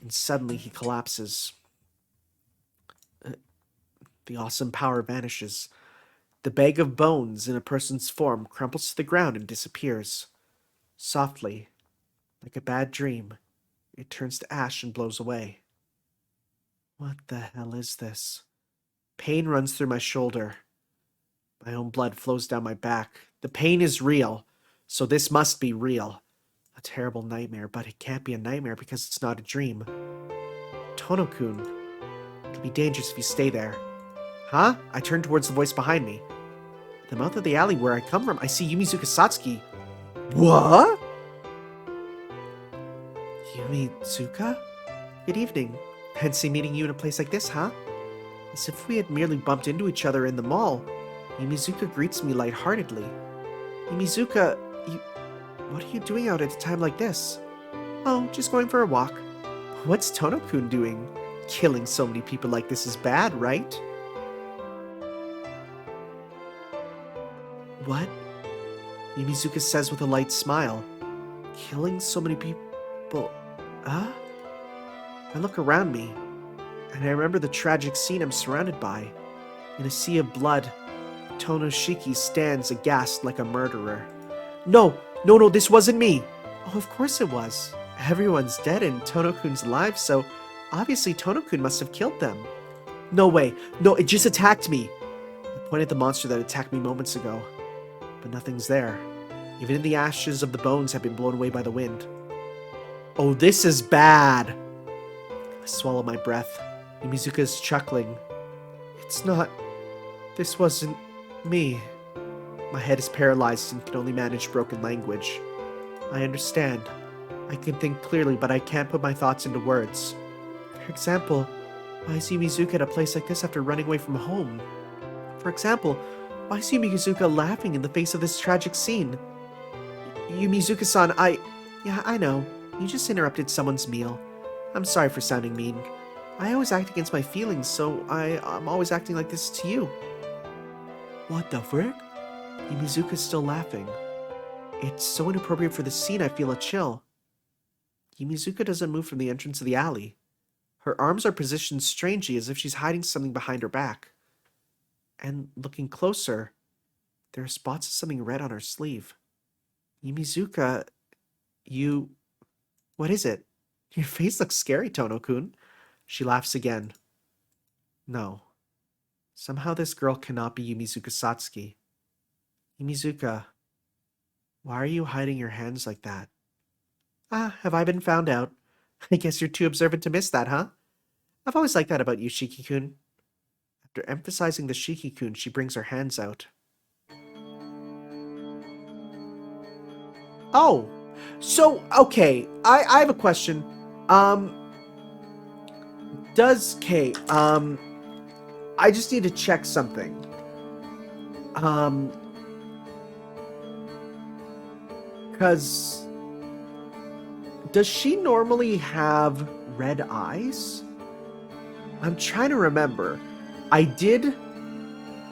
and suddenly he collapses. The awesome power vanishes. The bag of bones in a person's form crumples to the ground and disappears. Softly, like a bad dream, it turns to ash and blows away. What the hell is this? Pain runs through my shoulder. My own blood flows down my back. The pain is real, so this must be real. A terrible nightmare, but it can't be a nightmare because it's not a dream. Tono-kun, it'll be dangerous if you stay there. Huh? I turn towards the voice behind me. At the mouth of the alley where I come from, I see Yumizuka Satsuki. What? Yumizuka? Good evening. Fancy meeting you in a place like this, huh? As if we had merely bumped into each other in the mall. Yumizuka greets me lightheartedly. Yumizuka, what are you doing out at a time like this? Oh, just going for a walk. What's Tono-kun doing? Killing so many people like this is bad, right? What? Yumizuka says with a light smile. Killing so many people... Huh? I look around me, and I remember the tragic scene I'm surrounded by. In a sea of blood, Tonoshiki stands aghast like a murderer. No, this wasn't me! Oh, of course it was. Everyone's dead and Tono-kun's alive, so obviously Tono-kun must have killed them. No way. No, it just attacked me. I pointed at the monster that attacked me moments ago, but nothing's there. Even the ashes of the bones have been blown away by the wind. Oh, this is bad. I swallow my breath. Yumizuka is chuckling. It's not... This wasn't me. My head is paralyzed and can only manage broken language. I understand. I can think clearly, but I can't put my thoughts into words. For example, why is Yumizuka at a place like this after running away from home? For example, why is Yumizuka laughing in the face of this tragic scene? Yumizuka-san, Yeah, I know. You just interrupted someone's meal. I'm sorry for sounding mean. I always act against my feelings, so I'm always acting like this to you. What the frick? Yumizuka's still laughing. It's so inappropriate for the scene, I feel a chill. Yumizuka doesn't move from the entrance of the alley. Her arms are positioned strangely as if she's hiding something behind her back. And looking closer, there are spots of something red on her sleeve. Yumizuka, you... What is it? Your face looks scary, Tono-kun. She laughs again. No. Somehow this girl cannot be Yumizuka Satsuki. Yumizuka, why are you hiding your hands like that? Ah, have I been found out? I guess you're too observant to miss that, huh? I've always liked that about you, Shiki-kun. After emphasizing the Shiki-kun, she brings her hands out. Oh, so, okay, I have a question. I just need to check something. Because does she normally have red eyes? I'm trying to remember. I did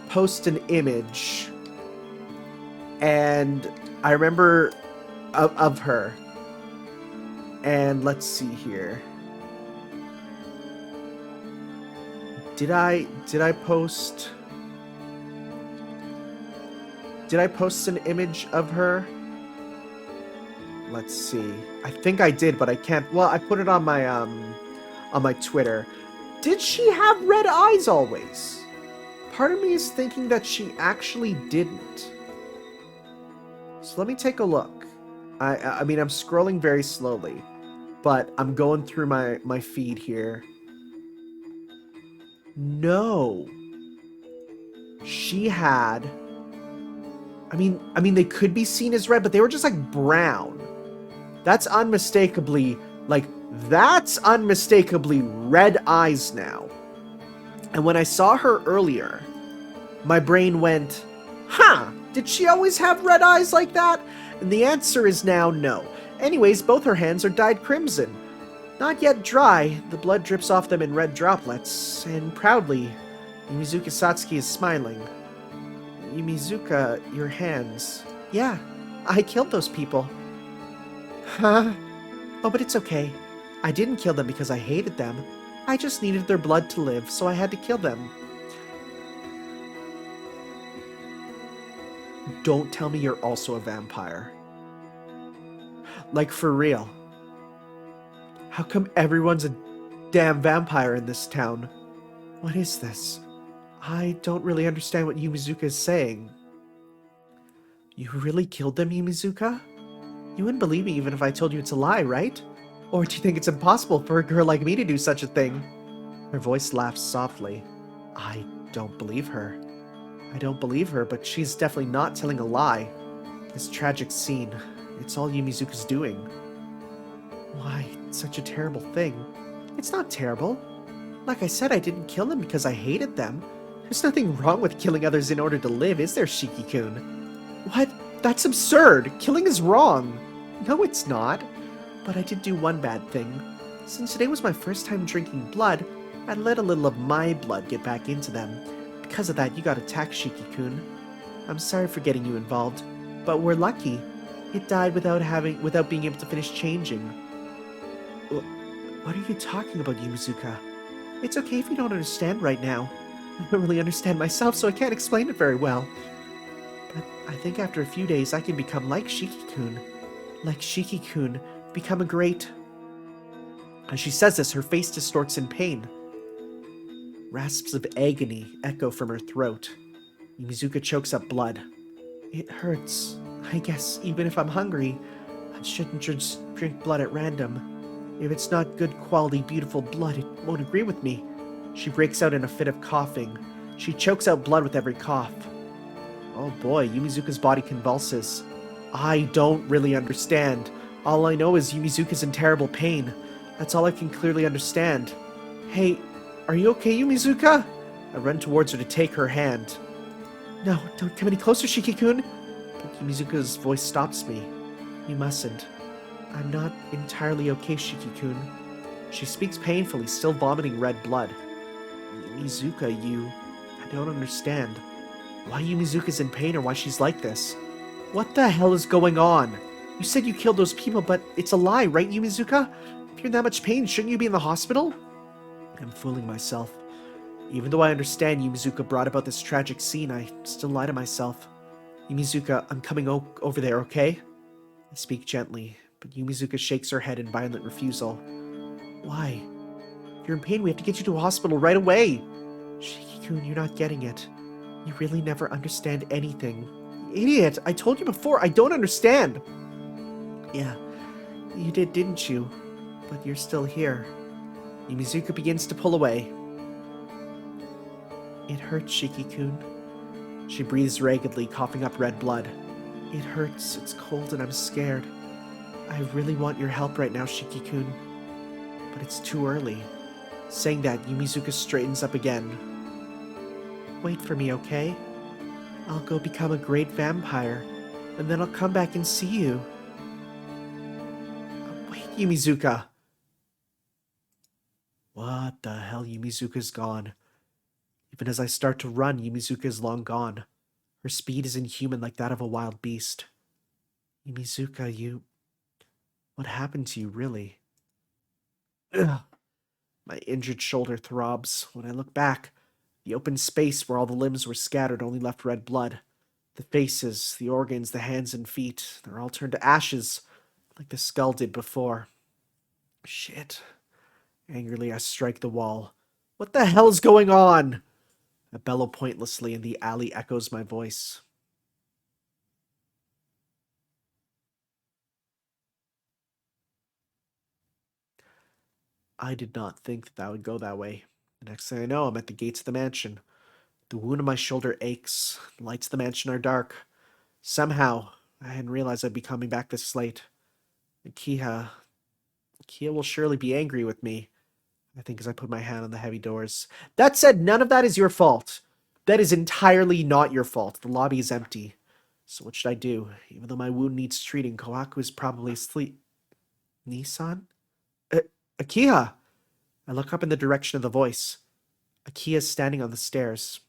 post an image, and I remember of her. And let's see here. Did I post an image of her? Let's see. I think I did, but I can't. Well, I put it on my Twitter. Did she have red eyes always? Part of me is thinking that she actually didn't. So let me take a look. I mean, I'm scrolling very slowly, but I'm going through my feed here. No. She had... I mean, they could be seen as red, but they were just, like, brown. That's unmistakably red eyes now. And when I saw her earlier, my brain went, huh, did she always have red eyes like that? And the answer is now no. Anyways, both her hands are dyed crimson. Not yet dry, the blood drips off them in red droplets, and proudly, Yumizuka Satsuki is smiling. Yumizuka, your hands. Yeah, I killed those people. Huh? Oh, but it's okay. I didn't kill them because I hated them. I just needed their blood to live, so I had to kill them. Don't tell me you're also a vampire. Like, for real. How come everyone's a damn vampire in this town? What is this? I don't really understand what Yumizuka is saying. You really killed them, Yumizuka? You wouldn't believe me even if I told you it's a lie, right? Or do you think it's impossible for a girl like me to do such a thing? Her voice laughs softly. I don't believe her. I don't believe her, but she's definitely not telling a lie. This tragic scene, it's all Yumizuka's doing. Why, it's such a terrible thing. It's not terrible. Like I said, I didn't kill them because I hated them. There's nothing wrong with killing others in order to live, is there, Shiki-kun? What? That's absurd! Killing is wrong! No, it's not. But I did do one bad thing. Since today was my first time drinking blood, I let a little of my blood get back into them. Because of that, you got attacked, Shiki-kun. I'm sorry for getting you involved, but we're lucky. It died without being able to finish changing. What are you talking about, Yumizuka? It's okay if you don't understand right now. I don't really understand myself, so I can't explain it very well. But I think after a few days, I can become like Shiki-kun. Like Shiki-kun, become a great... As she says this, her face distorts in pain. Rasps of agony echo from her throat. Yumizuka chokes up blood. It hurts. I guess even if I'm hungry, I shouldn't just drink blood at random. If it's not good quality, beautiful blood, it won't agree with me. She breaks out in a fit of coughing. She chokes out blood with every cough. Oh boy, Yumizuka's body convulses. I don't really understand. All I know is Yumizuka's in terrible pain. That's all I can clearly understand. Hey, are you okay, Yumizuka? I run towards her to take her hand. No, don't come any closer, Shiki-kun. But Yumizuka's voice stops me. You mustn't. I'm not entirely okay, Shiki-kun. She speaks painfully, still vomiting red blood. Yumizuka, I don't understand. Why Yumizuka's in pain or why she's like this. What the hell is going on? You said you killed those people, but it's a lie, right, Yumizuka? If you're in that much pain, shouldn't you be in the hospital? I'm fooling myself. Even though I understand Yumizuka brought about this tragic scene, I still lie to myself. Yumizuka, I'm coming over there, okay? I speak gently, but Yumizuka shakes her head in violent refusal. Why? If you're in pain, we have to get you to a hospital right away. Shiki-kun, you're not getting it. You really never understand anything. Idiot, I told you before, I don't understand. Yeah, you did, didn't you? But you're still here. Yumizuka begins to pull away. It hurts, Shiki-kun. She breathes raggedly, coughing up red blood. It hurts, it's cold, and I'm scared. I really want your help right now, Shiki-kun. But it's too early. Saying that, Yumizuka straightens up again. Wait for me, okay? I'll go become a great vampire, and then I'll come back and see you. Wait, Yumizuka! What the hell? Yumizuka's gone. Even as I start to run, Yumizuka is long gone. Her speed is inhuman like that of a wild beast. Yumizuka, you... What happened to you, really? Ugh. My injured shoulder throbs. When I look back, the open space where all the limbs were scattered only left red blood. The faces, the organs, the hands and feet, they're all turned to ashes, like the skull did before. Shit. Angrily, I strike the wall. What the hell's going on? I bellow pointlessly, and the alley echoes my voice. I did not think that would go that way. The next thing I know, I'm at the gates of the mansion. The wound on my shoulder aches. The lights of the mansion are dark. Somehow, I hadn't realized I'd be coming back this late. Kia will surely be angry with me, I think, as I put my hand on the heavy doors. That said, none of that is your fault. That is entirely not your fault. The lobby is empty. So what should I do? Even though my wound needs treating, Kohaku is probably asleep. Nissan? Akiha! I look up in the direction of the voice. Akiha is standing on the stairs.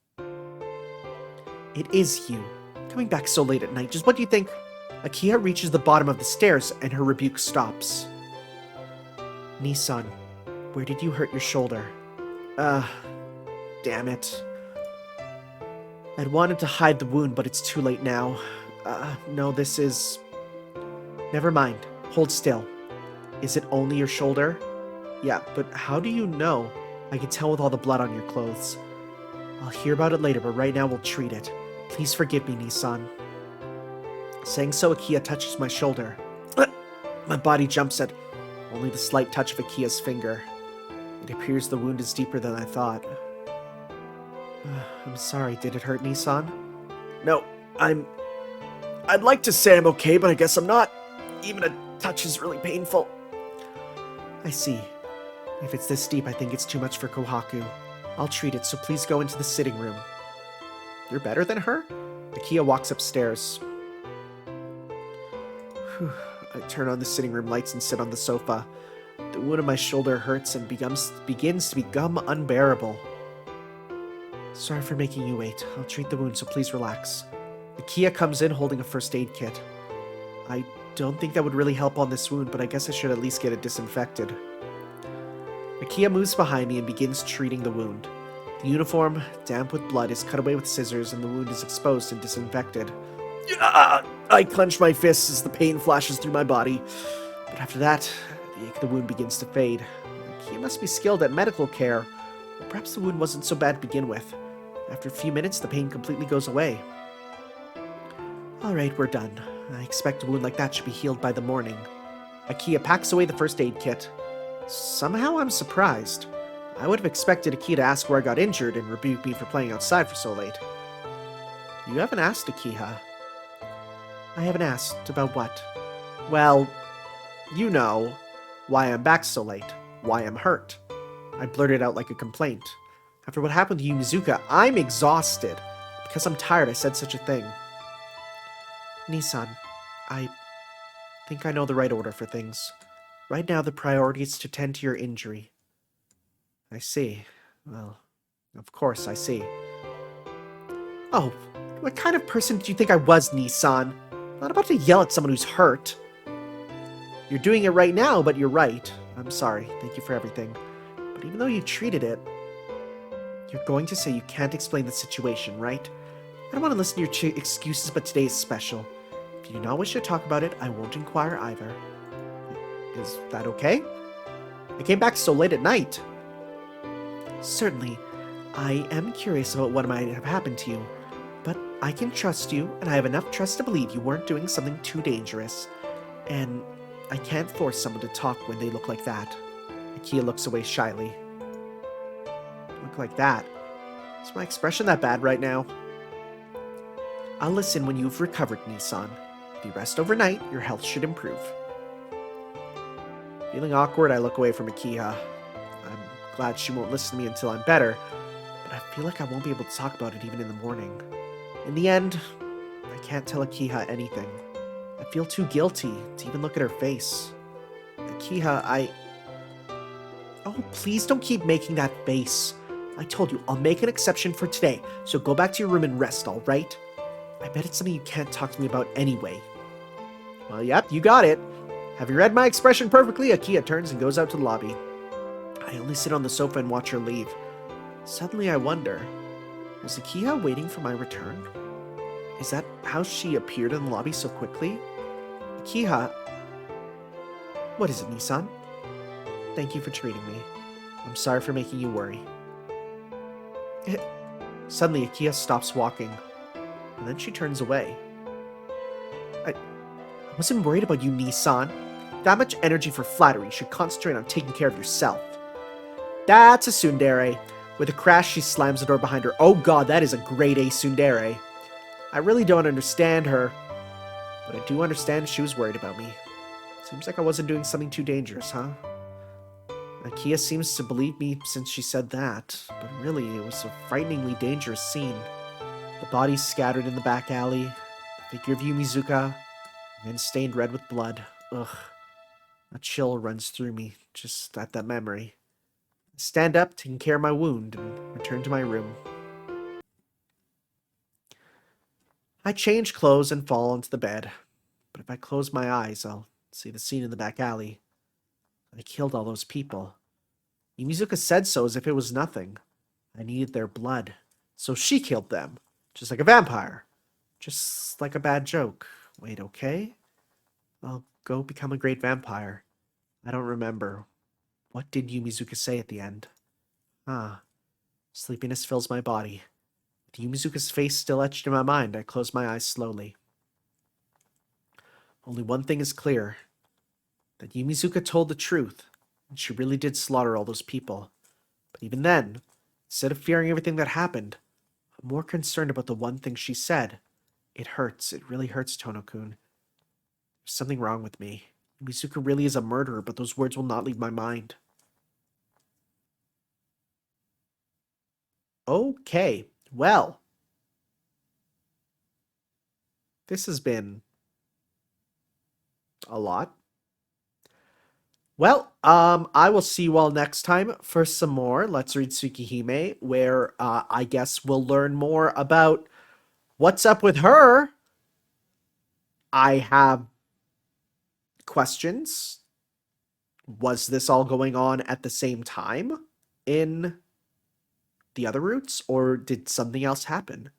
It is you. Coming back so late at night. Just what do you think? Akiha reaches the bottom of the stairs and her rebuke stops. Nissan, where did you hurt your shoulder? Damn it. I'd wanted to hide the wound, but it's too late now. No, this is... Never mind. Hold still. Is it only your shoulder? Yeah, but how do you know? I can tell with all the blood on your clothes. I'll hear about it later, but right now we'll treat it. Please forgive me, Nissan. Saying so, Akiha touches my shoulder. My body jumps at only the slight touch of Akiha's finger. It appears the wound is deeper than I thought. I'm sorry, did it hurt, Nissan? No, I'd like to say I'm okay, but I guess I'm not. Even a touch is really painful. I see. If it's this deep, I think it's too much for Kohaku. I'll treat it, so please go into the sitting room. You're better than her? Akiha walks upstairs. I turn on the sitting room lights and sit on the sofa. The wound on my shoulder hurts and begins to become unbearable. Sorry for making you wait. I'll treat the wound, so please relax. Akiha comes in holding a first aid kit. I don't think that would really help on this wound, but I guess I should at least get it disinfected. Akiha moves behind me and begins treating the wound. The uniform, damp with blood, is cut away with scissors and the wound is exposed and disinfected. I clench my fists as the pain flashes through my body. But after that, the ache of the wound begins to fade. Akiha must be skilled at medical care. Or perhaps the wound wasn't so bad to begin with. After a few minutes, the pain completely goes away. Alright, we're done. I expect a wound like that should be healed by the morning. Akiha packs away the first aid kit. Somehow I'm surprised. I would have expected Akiha to ask where I got injured and rebuke me for playing outside for so late. You haven't asked, Akiha. I haven't asked about what? Well, you know, why I'm back so late. Why I'm hurt. I blurted out like a complaint. After what happened to Yumizuka, I'm exhausted. Because I'm tired, I said such a thing. Nissan, I think I know the right order for things. Right now, the priority is to tend to your injury. I see. Well, of course, I see. Oh, what kind of person did you think I was, Nissan? I'm not about to yell at someone who's hurt. You're doing it right now, but you're right. I'm sorry. Thank you for everything. But even though you treated it, You're going to say you can't explain the situation, right? I don't want to listen to your excuses, but today is special. If you do not wish to talk about it, I won't inquire either. Is that okay? I came back so late at night. Certainly. I am curious about what might have happened to you, but I can trust you, and I have enough trust to believe you weren't doing something too dangerous. And I can't force someone to talk when they look like that. Akia looks away shyly. Look like that? Is my expression that bad right now? I'll listen when you've recovered, Nissan. If you rest overnight, your health should improve. Feeling awkward, I look away from Akiha. I'm glad she won't listen to me until I'm better, but I feel like I won't be able to talk about it even in the morning. In the end, I can't tell Akiha anything. I feel too guilty to even look at her face. Akiha, Oh, please don't keep making that face. I told you, I'll make an exception for today, so go back to your room and rest, alright? I bet it's something you can't talk to me about anyway. Well, yep, you got it. Having read my expression perfectly, Akiha turns and goes out to the lobby. I only sit on the sofa and watch her leave. Suddenly I wonder, was Akiha waiting for my return? Is that how she appeared in the lobby so quickly? Akiha... What is it, Nissan? Thank you for treating me. I'm sorry for making you worry. Suddenly, Akiha stops walking, and then she turns away. I wasn't worried about you, Nissan. That much energy for flattery should concentrate on taking care of yourself. That's a tsundere. With a crash, she slams the door behind her. Oh god, that is a grade A tsundere. I really don't understand her, but I do understand she was worried about me. Seems like I wasn't doing something too dangerous, huh? Akiha seems to believe me since she said that, but really, it was a frighteningly dangerous scene. The bodies scattered in the back alley, the figure of Yumizuka, and stained red with blood. Ugh. A chill runs through me, just at that memory. I stand up, taking care of my wound, and return to my room. I change clothes and fall into the bed, but if I close my eyes, I'll see the scene in the back alley. I killed all those people. Yumizuka said so as if it was nothing. I needed their blood, so she killed them, just like a vampire. Just like a bad joke. Wait, okay? I'll go become a great vampire. I don't remember. What did Yumizuka say at the end? Sleepiness fills my body. With Yumizuka's face still etched in my mind, I close my eyes slowly. Only one thing is clear. That Yumizuka told the truth, and she really did slaughter all those people. But even then, instead of fearing everything that happened, I'm more concerned about the one thing she said. It hurts. It really hurts, Tono-kun. There's something wrong with me. Yumizuka really is a murderer, but those words will not leave my mind. Okay, well. This has been a lot. Well, I will see you all next time for some more Let's Read Tsukihime, where I guess we'll learn more about what's up with her. I have questions. Was this all going on at the same time in the other routes, or did something else happen?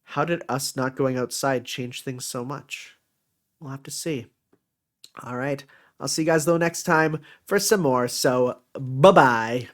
How did us not going outside change things so much? We'll have to see. All right. I'll see you guys, though, next time for some more. So, bye-bye.